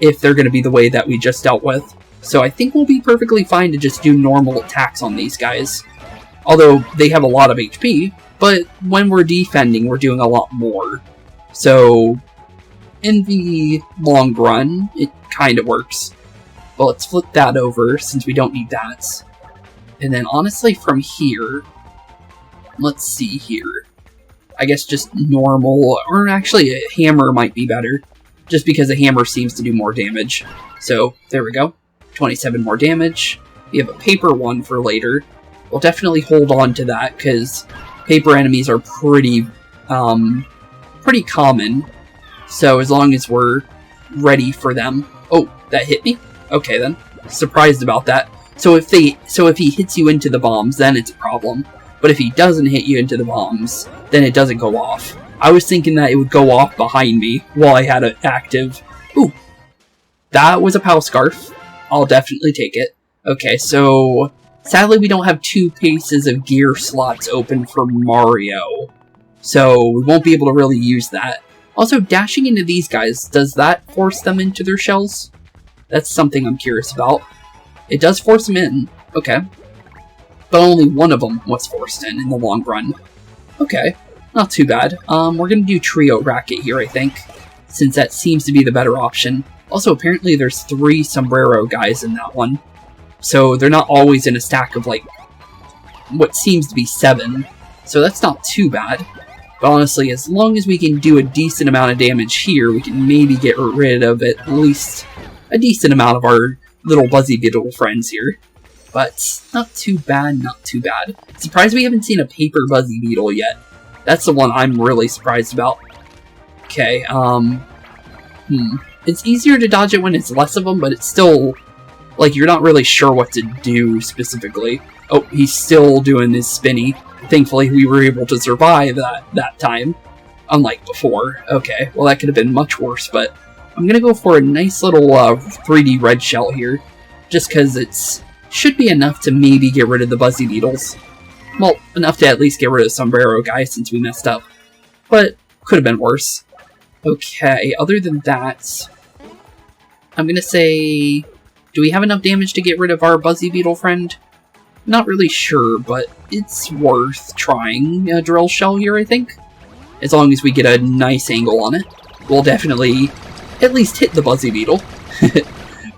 if they're going to be the way that we just dealt with. So I think we'll be perfectly fine to just do normal attacks on these guys. Although they have a lot of HP, but when we're defending, we're doing a lot more. So in the long run, it kind of works. But let's flip that over since we don't need that. And then honestly from here, let's see here. I guess just normal, or actually a hammer might be better. Just because a hammer seems to do more damage. So there we go. 27 more damage. We have a paper one for later. We'll definitely hold on to that because paper enemies are pretty common. So as long as we're ready for them. Oh, that hit me? Okay then. Surprised about that. So if he hits you into the bombs, then it's a problem. But if he doesn't hit you into the bombs, then it doesn't go off. I was thinking that it would go off behind me while I had it active. Ooh. That was a POW scarf. I'll definitely take it. Okay, so sadly we don't have 2 pieces of gear slots open for Mario. So we won't be able to really use that. Also, dashing into these guys, does that force them into their shells? That's something I'm curious about. It does force them in. Okay. But only one of them was forced in the long run. Okay. Not too bad. We're gonna do trio racket here, I think. Since that seems to be the better option. Also, apparently there's 3 sombrero guys in that one. So they're not always in a stack of, like, what seems to be 7. So that's not too bad. But honestly, as long as we can do a decent amount of damage here, we can maybe get rid of at least a decent amount of our little Buzzy Beetle friends here. But not too bad, not too bad. Surprised we haven't seen a paper Buzzy Beetle yet. That's the one I'm really surprised about. Okay, It's easier to dodge it when it's less of them, but it's still, like, you're not really sure what to do specifically. Oh, he's still doing his spinny. Thankfully, we were able to survive that time, unlike before. Okay, well, that could have been much worse, but I'm gonna go for a nice little 3D red shell here, just because it should be enough to maybe get rid of the Buzzy Beetles. Well, enough to at least get rid of the sombrero guy since we messed up. but could have been worse. Okay, other than that, I'm gonna say, do we have enough damage to get rid of our Buzzy Beetle friend? Not really sure, but it's worth trying a drill shell here, I think. As long as we get a nice angle on it, we'll definitely at least hit the Buzzy Beetle.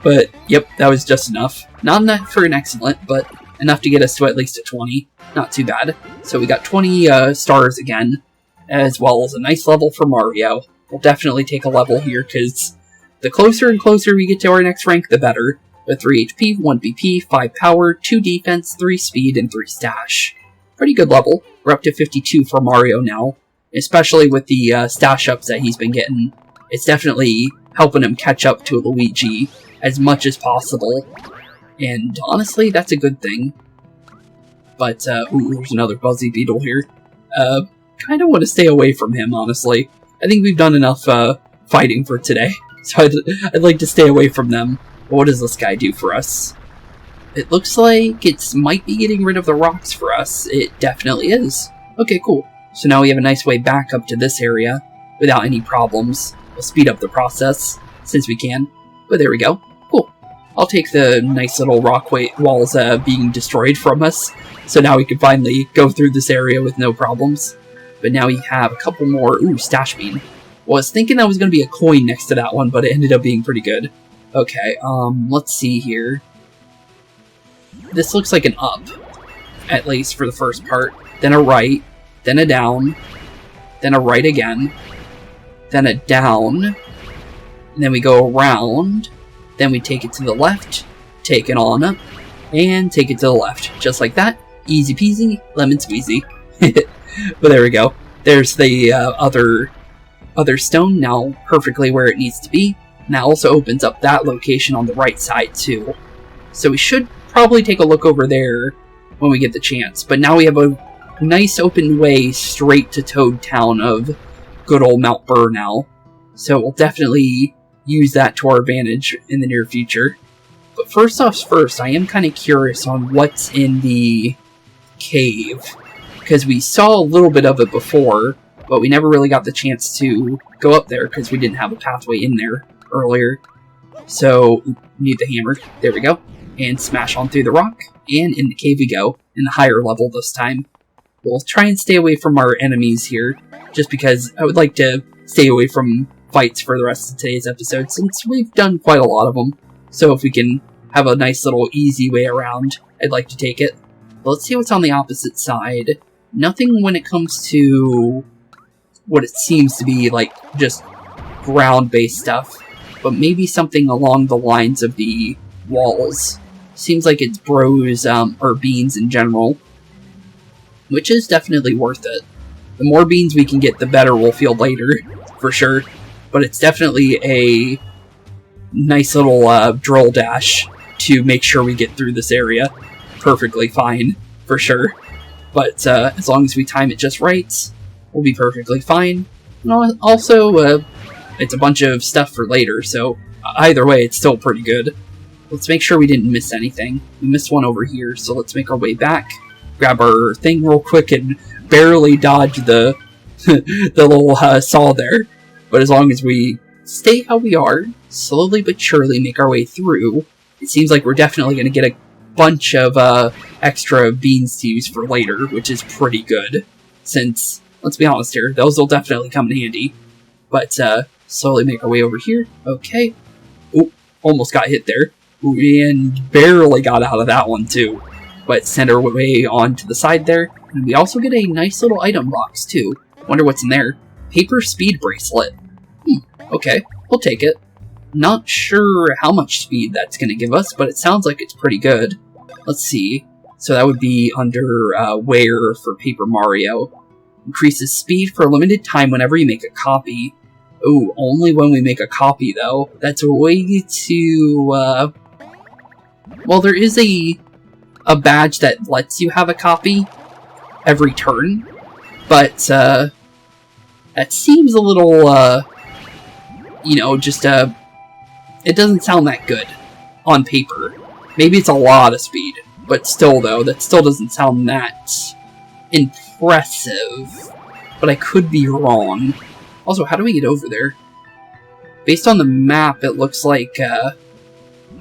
But, yep, that was just enough. Not enough for an excellent, but enough to get us to at least a 20. Not too bad. So we got 20 stars again, as well as a nice level for Mario. We'll definitely take a level here, because the closer and closer we get to our next rank, the better. With 3 HP, 1 BP, 5 power, 2 defense, 3 speed, and 3 stash. Pretty good level. We're up to 52 for Mario now. Especially with the stash ups that he's been getting. It's definitely helping him catch up to Luigi as much as possible. And honestly, that's a good thing. But, ooh, there's another Buzzy Beetle here. Kind of want to stay away from him, honestly. I think we've done enough fighting for today. So I'd like to stay away from them. But what does this guy do for us? It looks like it might be getting rid of the rocks for us. It definitely is. Okay, cool. So now we have a nice way back up to this area without any problems. We'll speed up the process since we can. But there we go. Cool. I'll take the nice little rock walls being destroyed from us. So now we can finally go through this area with no problems. But now we have a couple more. Ooh, stash bean. Well, I was thinking that was going to be a coin next to that one, but it ended up being pretty good. Okay, let's see here. This looks like an up, at least for the first part. Then a right, then a down, then a right again, then a down, and then we go around, then we take it to the left, take it on up, and take it to the left. Just like that. Easy peasy, lemon squeezy. But there we go. There's the other stone, now perfectly where it needs to be. And that also opens up that location on the right side too. So we should probably take a look over there when we get the chance. But now we have a nice open way straight to Toad Town of good old Mount Burr now. So we'll definitely use that to our advantage in the near future. But first off first, I am kind of curious on what's in the cave. Because we saw a little bit of it before, but we never really got the chance to go up there because we didn't have a pathway in there earlier. So, need the hammer. There we go. And smash on through the rock. And in the cave we go. In the higher level this time. We'll try and stay away from our enemies here. Just because I would like to stay away from fights for the rest of today's episode. Since we've done quite a lot of them. So if we can have a nice little easy way around, I'd like to take it. But let's see what's on the opposite side. Nothing when it comes to what it seems to be like just ground-based stuff. But maybe something along the lines of the walls. Seems like it's bros, or beans in general. Which is definitely worth it. The more beans we can get, the better we'll feel later, for sure. But it's definitely a nice little drill dash to make sure we get through this area. Perfectly fine, for sure. But as long as we time it just right, we'll be perfectly fine. And also, it's a bunch of stuff for later, so either way, it's still pretty good. Let's make sure we didn't miss anything. We missed one over here, so let's make our way back. Grab our thing real quick and barely dodge the the little saw there. But as long as we stay how we are, slowly but surely make our way through, it seems like we're definitely going to get a bunch of extra beans to use for later, which is pretty good. Since, let's be honest here, those will definitely come in handy. But slowly make our way over here. Okay. Oop, almost got hit there. Ooh, and barely got out of that one too. But send our way on to the side there. And we also get a nice little item box too. Wonder what's in there. Paper speed bracelet. Okay, we'll take it. Not sure how much speed that's going to give us, but it sounds like it's pretty good. Let's see. So that would be under wear for Paper Mario. Increases speed for a limited time whenever you make a copy. Oh, only when we make a copy though. That's a way to... Well, there is a badge that lets you have a copy every turn. But that seems a little, you know, just it doesn't sound that good on paper. Maybe it's a lot of speed, but still though, that still doesn't sound that impressive. but I could be wrong. Also, how do we get over there? Based on the map, it looks like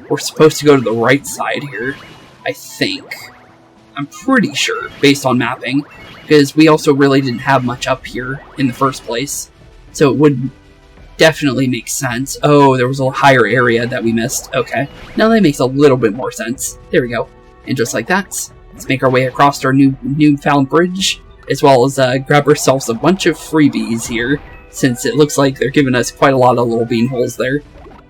we're supposed to go to the right side here, I think. I'm pretty sure, based on mapping, because we also really didn't have much up here in the first place. So it would definitely make sense. Oh, there was a higher area that we missed. Okay, now that makes a little bit more sense. There we go. And just like that, let's make our way across our newfound bridge, as well as grab ourselves a bunch of freebies here, since it looks like they're giving us quite a lot of little bean holes there.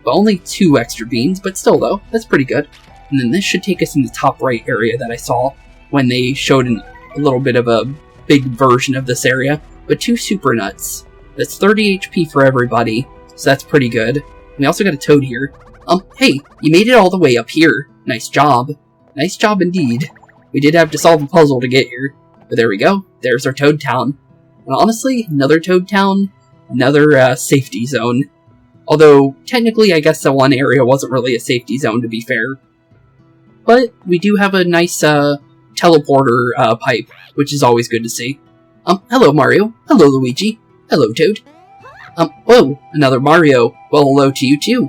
But only 2 extra beans, but still though, that's pretty good. And then this should take us in the top right area that I saw when they showed a little bit of a big version of this area. But 2 super nuts. That's 30 HP for everybody, so that's pretty good. We also got a toad here. Hey, you made it all the way up here. Nice job. Nice job indeed. We did have to solve a puzzle to get here. But there we go. There's our Toad Town. And honestly, another Toad Town, another safety zone. Although, technically, I guess the one area wasn't really a safety zone, to be fair. But we do have a nice teleporter pipe, which is always good to see. Hello Mario. Hello Luigi. Hello Toad. Whoa, another Mario. Well, hello to you too.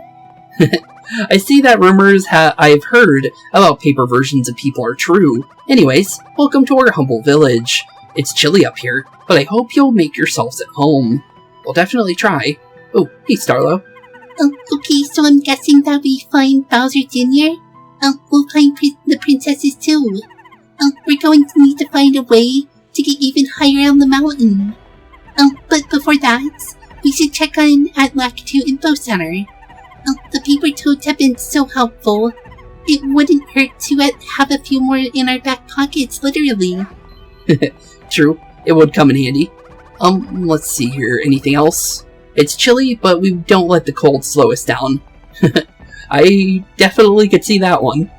I see that rumors I've heard about paper versions of people are true. Anyways, welcome to our humble village. It's chilly up here, but I hope you'll make yourselves at home. We'll definitely try. Oh, hey Starlo. Okay, so I'm guessing that we find Bowser Jr.? We'll find the princesses too. We're going to need to find a way to get even higher on the mountain. But before that, we should check on at Lakitu Info Center. The paper toads have been so helpful. It wouldn't hurt to have a few more in our back pockets, literally. True, it would come in handy. Let's see here, anything else? It's chilly, but we don't let the cold slow us down. I definitely could see that one.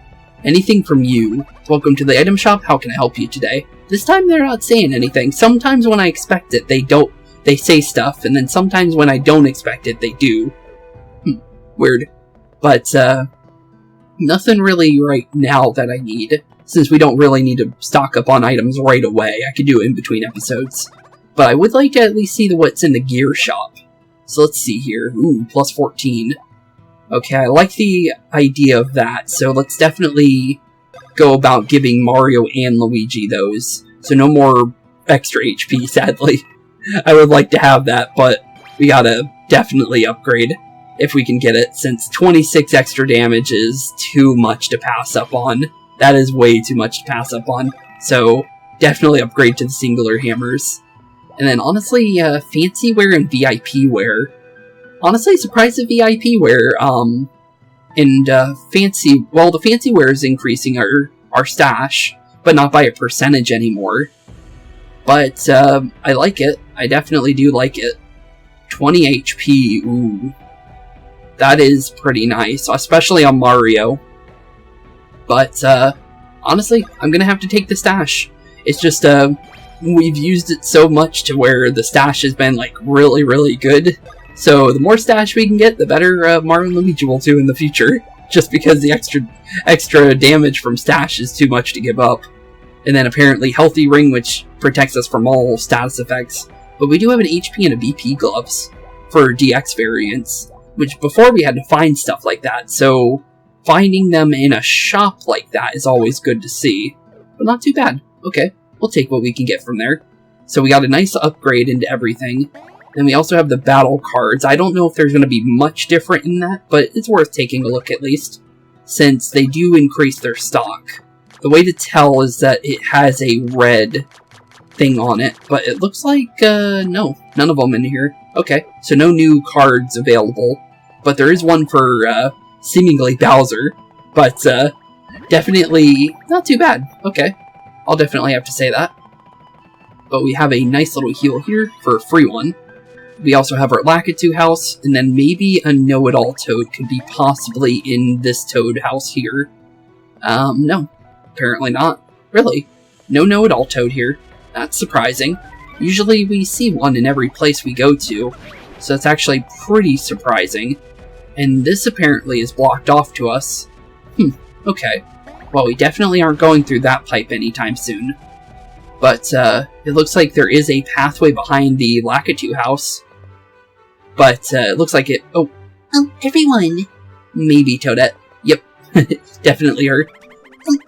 Anything from you? Welcome to the item shop, how can I help you today? This time they're not saying anything. Sometimes when I expect it, they say stuff, and then sometimes when I don't expect it, they do. Weird. But, nothing really right now that I need, since we don't really need to stock up on items right away. I could do it in between episodes. But I would like to at least see what's in the gear shop. So let's see here. Ooh, plus 14. Okay, I like the idea of that, so let's definitely go about giving Mario and Luigi those. So no more extra HP, sadly. I would like to have that, but we gotta definitely upgrade if we can get it, since 26 extra damage is too much to pass up on. That is way too much to pass up on. So definitely upgrade to the singular hammers. And then honestly, fancy wear and VIP wear. Honestly, surprised at VIP wear, the fancy wear is increasing our stash, but not by a percentage anymore. But, I like it. I definitely do like it. 20 HP, ooh. That is pretty nice, especially on Mario. But, honestly, I'm gonna have to take the stash. It's just, we've used it so much to where the stash has been, like, really, really good. So, the more stash we can get, the better Mario and Luigi will do in the future. Just because the extra damage from stash is too much to give up. And then apparently Healthy Ring, which protects us from all status effects. But we do have an HP and a BP gloves for DX variants, which before we had to find stuff like that. So, finding them in a shop like that is always good to see. But not too bad. Okay, we'll take what we can get from there. So we got a nice upgrade into everything. Then we also have the battle cards. I don't know if there's going to be much different in that, but it's worth taking a look at least, since they do increase their stock. The way to tell is that it has a red thing on it, but it looks like, no, none of them in here. Okay, so no new cards available, but there is one for, seemingly Bowser, but, definitely not too bad. Okay, I'll definitely have to say that. But we have a nice little heal here for a free one. We also have our Lakitu house, and then maybe a know-it-all toad could be possibly in this toad house here. No. Apparently not. Really? No know-it-all toad here. That's surprising. Usually we see one in every place we go to, so it's actually pretty surprising. And this apparently is blocked off to us. Okay. Well, we definitely aren't going through that pipe anytime soon. But it looks like there is a pathway behind the Lakitu house. But it looks like it... Oh, everyone. Maybe Toadette. Yep, definitely her.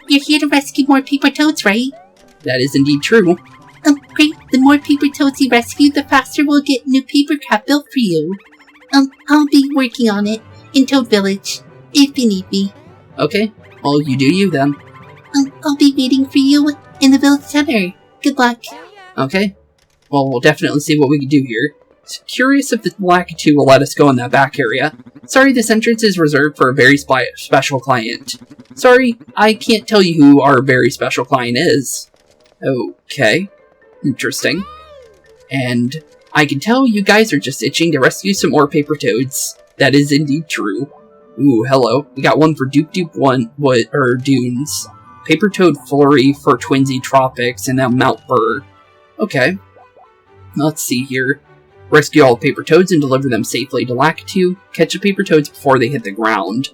You're here to rescue more paper toads, right? That is indeed true. Great. The more paper toads you rescue, the faster we'll get new paper crap built for you. I'll be working on it in Toad Village, if you need me. Okay, well, you do you then. I'll be waiting for you in the village center. Good luck. Okay, well, we'll definitely see what we can do here. Curious if the Lakitu will let us go in that back area. Sorry, this entrance is reserved for a very special client. Sorry, I can't tell you who our very special client is. Okay, interesting. And I can tell you guys are just itching to rescue some more paper toads. That is indeed true. Ooh, hello. We got one for Dunes. Paper Toad Flurry for Twinsy Tropics, and now Mount Burr. Okay. Let's see here. Rescue all paper toads and deliver them safely to Lakitu. Catch the paper toads before they hit the ground.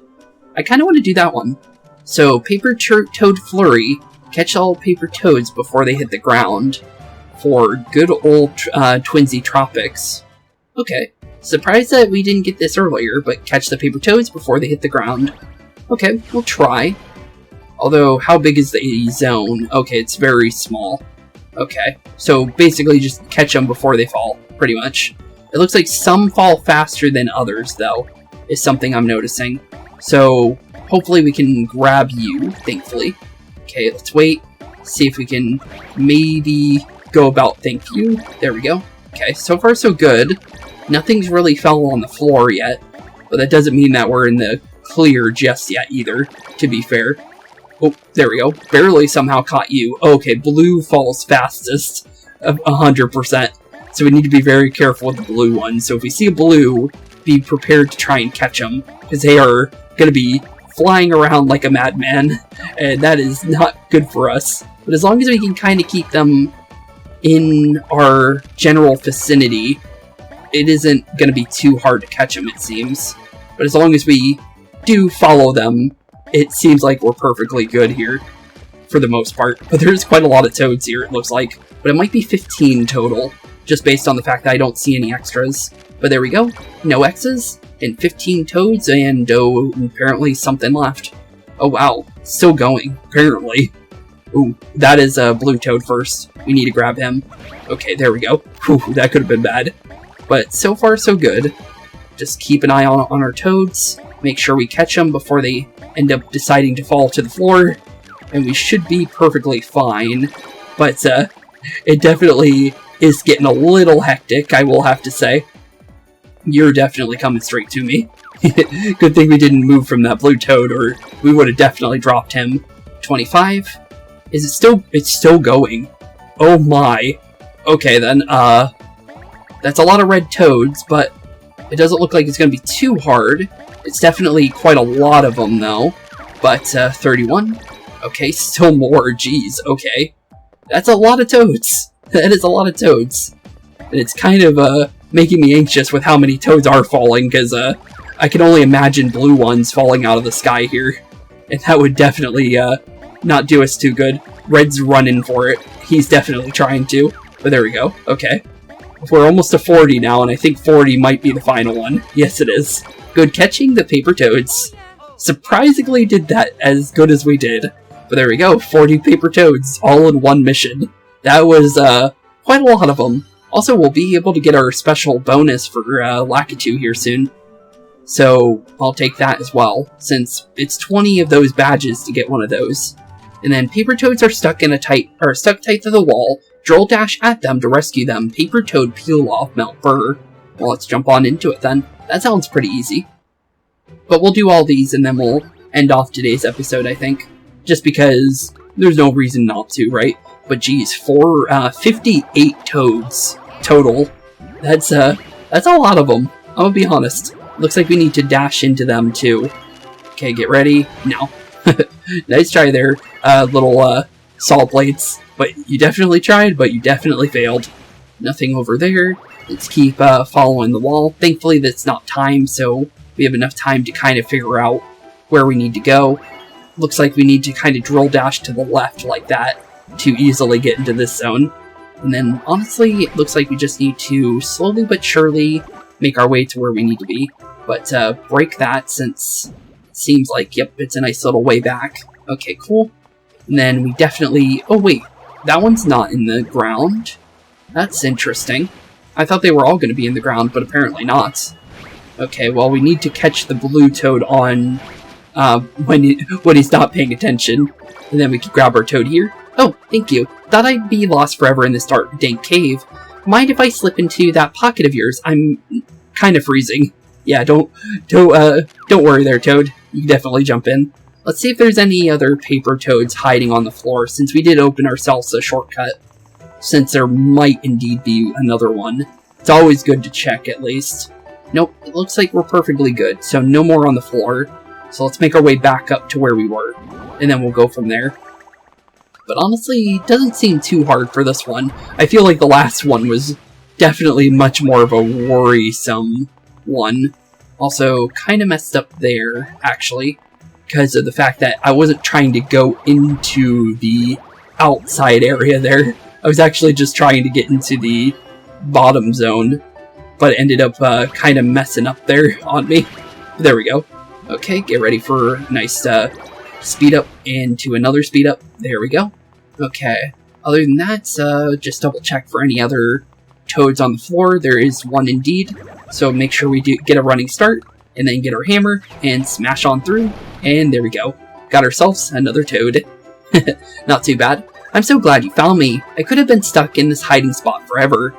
I kind of want to do that one. So, Paper Toad Flurry. Catch all paper toads before they hit the ground. For good old Twinsy Tropics. Okay. Surprised that we didn't get this earlier, but catch the paper toads before they hit the ground. Okay, we'll try. Although, how big is the zone? Okay, it's very small. Okay, so basically just catch them before they fall, pretty much. It looks like some fall faster than others, though, is something I'm noticing. So, hopefully we can grab you, thankfully. Okay, let's wait. See if we can maybe go about thank you. There we go. Okay, so far so good. Nothing's really fell on the floor yet, but that doesn't mean that we're in the clear just yet either, to be fair. Oh, there we go. Barely somehow caught you. Okay, blue falls fastest of 100%. So we need to be very careful with the blue one. So if we see a blue, be prepared to try and catch them, because they are going to be flying around like a madman, and that is not good for us. But as long as we can kind of keep them in our general vicinity, it isn't going to be too hard to catch them, it seems. But as long as we do follow them, it seems like we're perfectly good here, for the most part. But there's quite a lot of toads here, it looks like. But it might be 15 total, just based on the fact that I don't see any extras. But there we go, no X's, and 15 toads, and apparently something left. Oh wow, still going, apparently. Ooh, that is a blue toad first. We need to grab him. Okay, there we go. Whew, that could have been bad. But so far so good. Just keep an eye on our toads. Make sure we catch them before they end up deciding to fall to the floor. And we should be perfectly fine. But it definitely is getting a little hectic, I will have to say. You're definitely coming straight to me. Good thing we didn't move from that blue toad, or we would have definitely dropped him. 25. Is it still... It's still going. Oh my. Okay then, that's a lot of red toads, but it doesn't look like it's going to be too hard. It's definitely quite a lot of them, though. But, 31. Okay, still more. Jeez, okay. That's a lot of toads. That is a lot of toads. And it's kind of, making me anxious with how many toads are falling, because, I can only imagine blue ones falling out of the sky here. And that would definitely, not do us too good. Red's running for it. He's definitely trying to. But there we go. Okay. We're almost to 40 now, and I think 40 might be the final one. Yes, it is. Good catching the paper toads. Surprisingly did that as good as we did. But there we go, 40 paper toads, all in one mission. That was, quite a lot of them. Also, we'll be able to get our special bonus for, Lakitu here soon. So, I'll take that as well, since it's 20 of those badges to get one of those. And then paper toads are stuck tight to the wall. Drill dash at them to rescue them. Paper toad peel off Mount Burr. Well, let's jump on into it then. That sounds pretty easy. But we'll do all these and then we'll end off today's episode, I think. Just because there's no reason not to, right? But geez, 58 toads total. That's a lot of them. I'm gonna be honest. Looks like we need to dash into them too. Okay, get ready. No. Nice try there, little saw blades. But you definitely tried, but you definitely failed. Nothing over there. Let's keep following the wall. Thankfully, that's not time, so we have enough time to kind of figure out where we need to go. Looks like we need to kind of drill dash to the left like that. to easily get into this zone. And then, honestly, it looks like we just need to slowly but surely make our way to where we need to be. But break that, since it seems like, yep, it's a nice little way back. Okay, cool. And then we definitely... Oh, wait. That one's not in the ground. That's interesting. I thought they were all going to be in the ground, but apparently not. Okay, well, we need to catch the blue toad on when he's not paying attention. And then we can grab our toad here. Oh, thank you. Thought I'd be lost forever in this dark, dank cave. Mind if I slip into that pocket of yours? I'm kind of freezing. Yeah, don't worry there, Toad. You can definitely jump in. Let's see if there's any other paper toads hiding on the floor, since we did open ourselves a shortcut. Since there might indeed be another one. It's always good to check, at least. Nope, it looks like we're perfectly good, so no more on the floor. So let's make our way back up to where we were, and then we'll go from there. But honestly, it doesn't seem too hard for this one. I feel like the last one was definitely much more of a worrisome one. Also, kind of messed up there, actually, because of the fact that I wasn't trying to go into the outside area there. I was actually just trying to get into the bottom zone, but it ended up kind of messing up there on me. There we go. Okay, get ready for a nice speed up into another speed up. There we go. Okay. Other than that, just double check for any other toads on the floor. There is one indeed. So make sure we do get a running start, and then get our hammer and smash on through. And there we go. Got ourselves another toad. Not too bad. I'm so glad you found me. I could have been stuck in this hiding spot forever.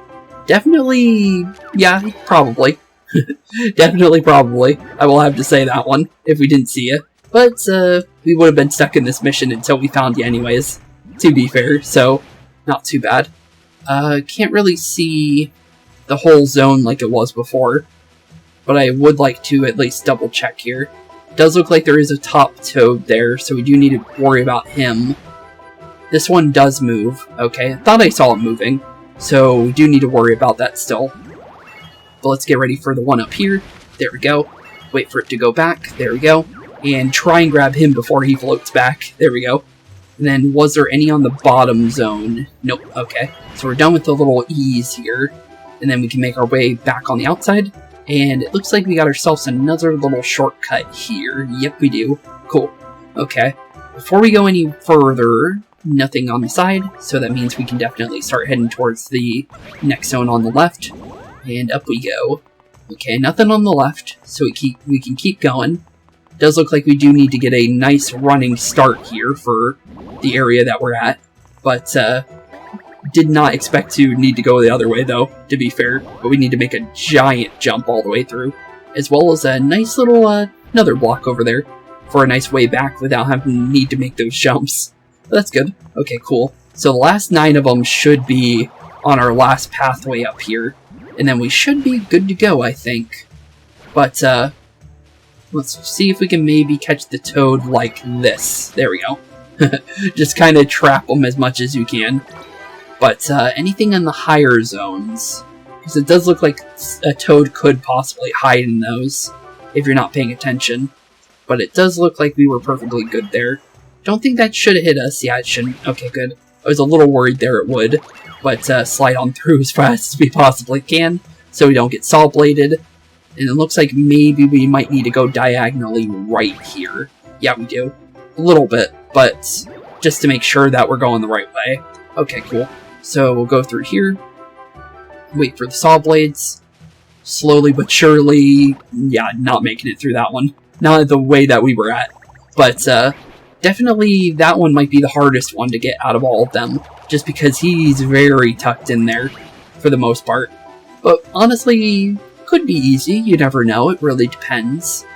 Definitely, yeah, probably. Definitely, probably. I will have to say that one, if we didn't see you. But, we would have been stuck in this mission until we found you anyways, to be fair, so not too bad. Can't really see the whole zone like it was before, but I would like to at least double check here. It does look like there is a top toad there, so we do need to worry about him. This one does move. Okay, I thought I saw it moving, so we do need to worry about that still. But let's get ready for the one up here. There we go. Wait for it to go back. There we go. And try and grab him before he floats back. There we go. And then, was there any on the bottom zone? Nope. Okay. So we're done with the little E's here. And then we can make our way back on the outside. And it looks like we got ourselves another little shortcut here. Yep, we do. Cool. Okay. Before we go any further, nothing on the side. So that means we can definitely start heading towards the next zone on the left. And up we go. Okay, nothing on the left. So we can keep going. Does look like we do need to get a nice running start here for the area that we're at, but did not expect to need to go the other way though, to be fair, but we need to make a giant jump all the way through, as well as a nice little another block over there for a nice way back without having to need to make those jumps. But that's good. Okay, cool. So the last 9 of them should be on our last pathway up here, and then we should be good to go, I think. But let's see if we can maybe catch the toad like this. There we go. Just kind of trap them as much as you can. But anything in the higher zones, because it does look like a toad could possibly hide in those if you're not paying attention. But it does look like we were perfectly good there. Don't think that should have hit us. Yeah, it shouldn't. Okay, good. I was a little worried there it would. But slide on through as fast as we possibly can so we don't get saw-bladed. And it looks like maybe we might need to go diagonally right here. Yeah, we do. A little bit, but just to make sure that we're going the right way. Okay, cool. So we'll go through here. Wait for the saw blades. Slowly but surely. Yeah, not making it through that one. Not the way that we were at. But definitely that one might be the hardest one to get out of all of them. Just because he's very tucked in there for the most part. But honestly, could be easy. You never know. It really depends.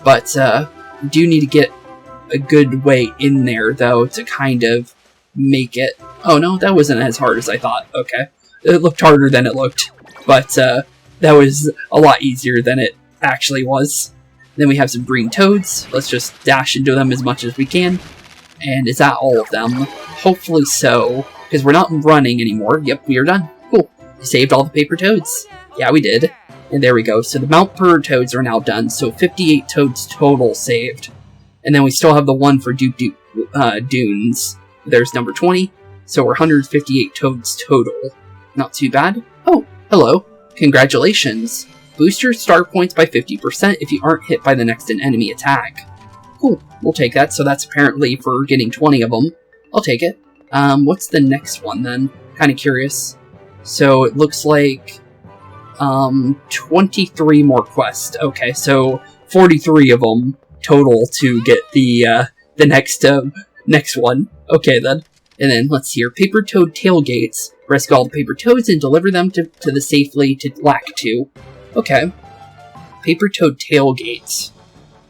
But you do need to get a good way in there, though, to kind of make it... Oh, no, that wasn't as hard as I thought. Okay. It looked harder than it looked. But that was a lot easier than it actually was. Then we have some green toads. Let's just dash into them as much as we can. And is that all of them? Hopefully so, because we're not running anymore. Yep, we are done. Cool. We saved all the paper toads. Yeah, we did. And there we go. So the Mount Purr toads are now done. So 58 toads total saved. And then we still have the one for Dunes. There's number 20. So we're 158 toads total. Not too bad. Oh, hello. Congratulations. Boost your star points by 50% if you aren't hit by the next enemy attack. Cool, we'll take that. So that's apparently for getting 20 of them. I'll take it. What's the next one then? Kind of curious. So it looks like 23 more quests. Okay, so 43 of them total to get the next one. Okay then. And then let's see here. Paper Toad tailgates. Rescue all the paper toads and deliver them to the safely to Lakitu. Okay. Paper Toad tailgates.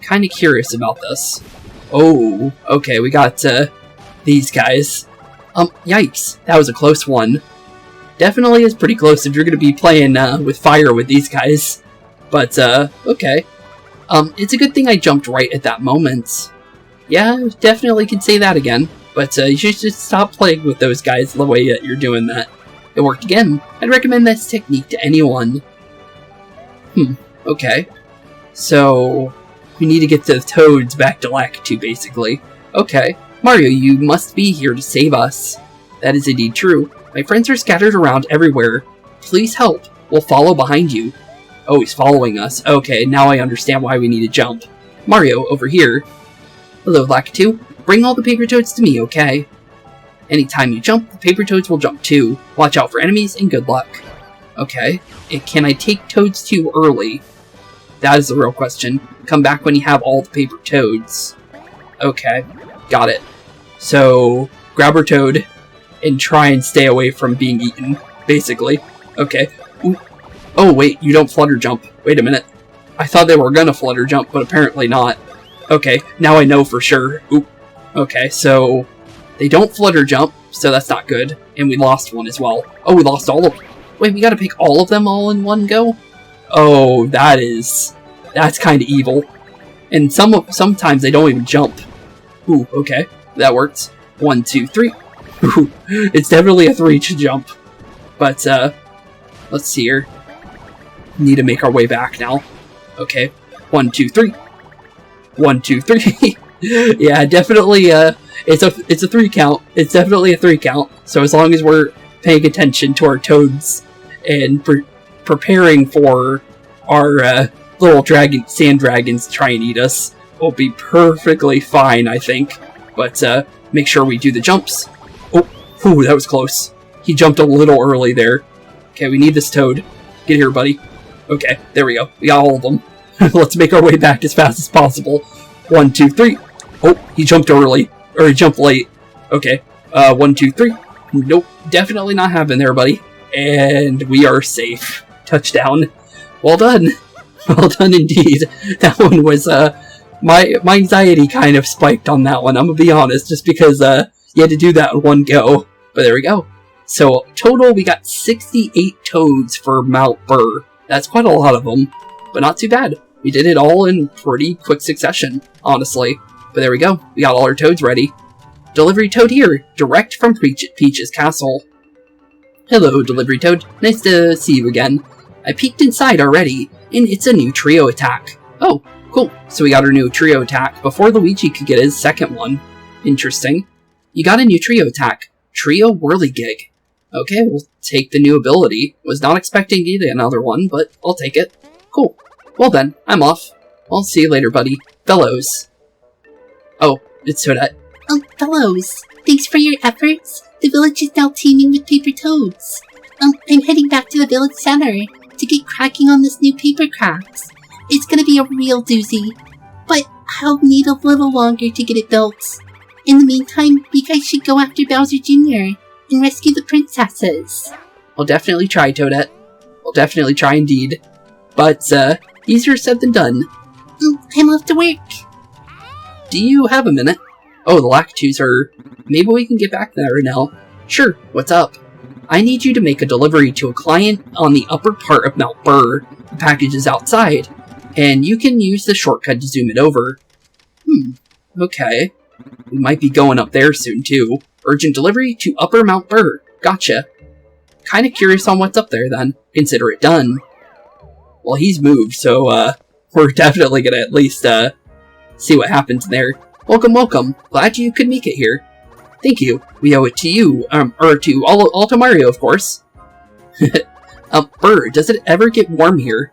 Kind of curious about this. Oh, okay, we got these guys. Yikes, that was a close one. Definitely is pretty close if you're going to be playing with fire with these guys. But, okay. It's a good thing I jumped right at that moment. Yeah, definitely can say that again. But you should just stop playing with those guys the way that you're doing that. It worked again. I'd recommend this technique to anyone. Okay. So, we need to get the toads back to Lakitu, basically. Okay. Mario, you must be here to save us. That is indeed true. My friends are scattered around everywhere. Please help. We'll follow behind you. Oh, he's following us. Okay, now I understand why we need to jump. Mario, over here. Hello, Lakitu. Bring all the paper toads to me, okay? Anytime you jump, the paper toads will jump too. Watch out for enemies and good luck. Okay. And can I take toads too early? That is the real question. Come back when you have all the paper toads. Okay. Got it. So, grab her toad and try and stay away from being eaten, basically. Okay. Ooh. Oh, wait, you don't flutter jump. Wait a minute. I thought they were gonna flutter jump, but apparently not. Okay, now I know for sure. Oop. Okay, so they don't flutter jump, so that's not good. And we lost one as well. Oh, we lost all of them. Wait, we gotta pick all of them all in one go? Oh, that's kind of evil. And sometimes they don't even jump. Ooh, okay, that works. 1, 2, 3. Ooh, it's definitely a 3 to jump. But, let's see here. Need to make our way back now. Okay, 1, 2, 3. 1, 2, 3. Yeah, definitely, it's a 3 count. It's definitely a 3 count. So as long as we're paying attention to our toads and preparing for our, little sand dragons to try and eat us, we'll be perfectly fine, I think. But, make sure we do the jumps. Oh, ooh, that was close. He jumped a little early there. Okay, we need this toad. Get here, buddy. Okay, there we go. We got all of them. Let's make our way back as fast as possible. 1, 2, 3. Oh, he jumped early. Or he jumped late. Okay. 1, 2, 3. Nope. Definitely not happening there, buddy. And we are safe. Touchdown. Well done. Well done indeed. That one was, my anxiety kind of spiked on that one, I'm gonna be honest, just because, you had to do that in one go. But there we go. So, total, we got 68 toads for Mount Burr. That's quite a lot of them, but not too bad. We did it all in pretty quick succession, honestly. But there we go. We got all our toads ready. Delivery Toad here, direct from Peach's castle. Hello, Delivery Toad. Nice to see you again. I peeked inside already, and it's a new trio attack. Oh, cool. So we got our new trio attack before Luigi could get his second one. Interesting. You got a new trio attack. Trio Whirligig. Okay, we'll take the new ability. Was not expecting to get another one, but I'll take it. Cool. Well then, I'm off. I'll see you later, buddy. Fellows. Oh, it's Toadette. Oh, fellows. Thanks for your efforts. The village is now teeming with paper toads. I'm heading back to the village center to get cracking on this new paper crafts. It's gonna be a real doozy, but I'll need a little longer to get it built. In the meantime, you guys should go after Bowser Jr. and rescue the princesses. We'll definitely try, Toadette. We'll definitely try indeed. But, easier said than done. I'm off to work. Do you have a minute? Oh, the Lakitus are... Maybe we can get back there now. Sure, what's up? I need you to make a delivery to a client on the upper part of Mount Burr. The package is outside, and you can use the shortcut to zoom it over. Okay. We might be going up there soon, too. Urgent delivery to Upper Mount Burr. Gotcha. Kinda curious on what's up there, then. Consider it done. Well, he's moved, so, we're definitely gonna at least, see what happens there. Welcome, welcome. Glad you could make it here. Thank you. We owe it to you, or to Alto Mario, of course. Burr, does it ever get warm here?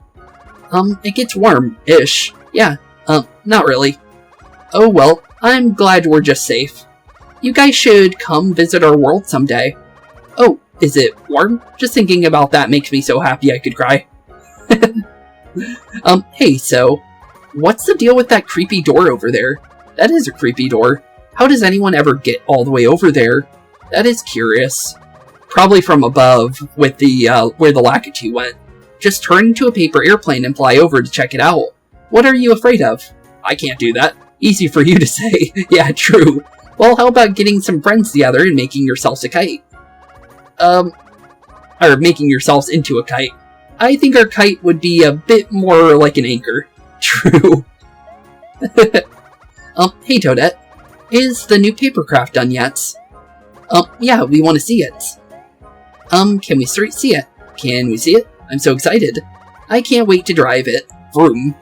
It gets warm-ish. Yeah, not really. Oh well, I'm glad we're just safe. You guys should come visit our world someday. Oh, is it warm? Just thinking about that makes me so happy I could cry. Hey, so, what's the deal with that creepy door over there? That is a creepy door. How does anyone ever get all the way over there? That is curious. Probably from above, with the, where the Lakitu went. Just turn into a paper airplane and fly over to check it out. What are you afraid of? I can't do that. Easy for you to say. Yeah, true. Well, how about getting some friends together and making yourselves a kite? Or making yourselves into a kite. I think our kite would be a bit more like an anchor. True. Hey Toadette. Is the new papercraft done yet? Yeah, we want to see it. Can we see it? Can we see it? I'm so excited. I can't wait to drive it. Vroom.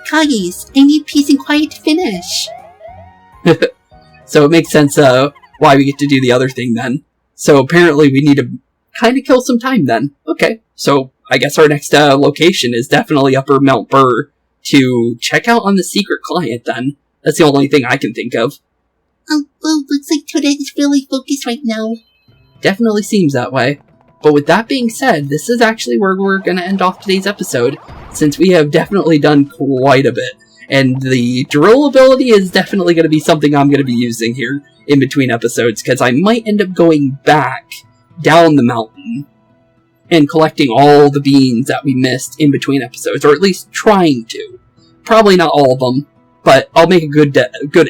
Guys, I need peace and quiet to finish. So it makes sense, why we get to do the other thing then. So apparently we need to kind of kill some time then. Okay, so I guess our next, location is definitely Upper Mount Burr to check out on the secret client then. That's the only thing I can think of. Well, looks like Toadette is really focused right now. Definitely seems that way. But with that being said, this is actually where we're going to end off today's episode, since we have definitely done quite a bit. And the drill ability is definitely going to be something I'm going to be using here in between episodes, because I might end up going back down the mountain and collecting all the beans that we missed in between episodes, or at least trying to. Probably not all of them, but I'll make a good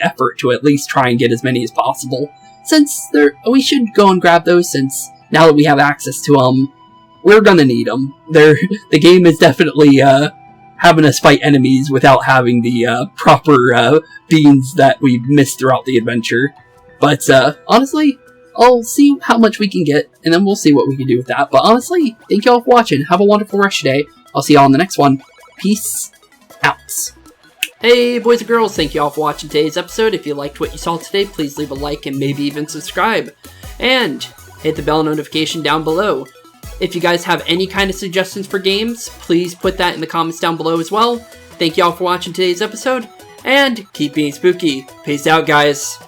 effort to at least try and get as many as possible. Since we should go and grab those, since now that we have access to them, we're gonna need them. The game is definitely having us fight enemies without having the proper beans that we missed throughout the adventure. But honestly, I'll see how much we can get, and then we'll see what we can do with that. But honestly, thank you all for watching. Have a wonderful rest of your day. I'll see y'all in the next one. Peace out. Hey boys and girls, thank you all for watching today's episode. If you liked what you saw today, please leave a like and maybe even subscribe. And hit the bell notification down below. If you guys have any kind of suggestions for games, please put that in the comments down below as well. Thank you all for watching today's episode, and keep being spooky. Peace out, guys.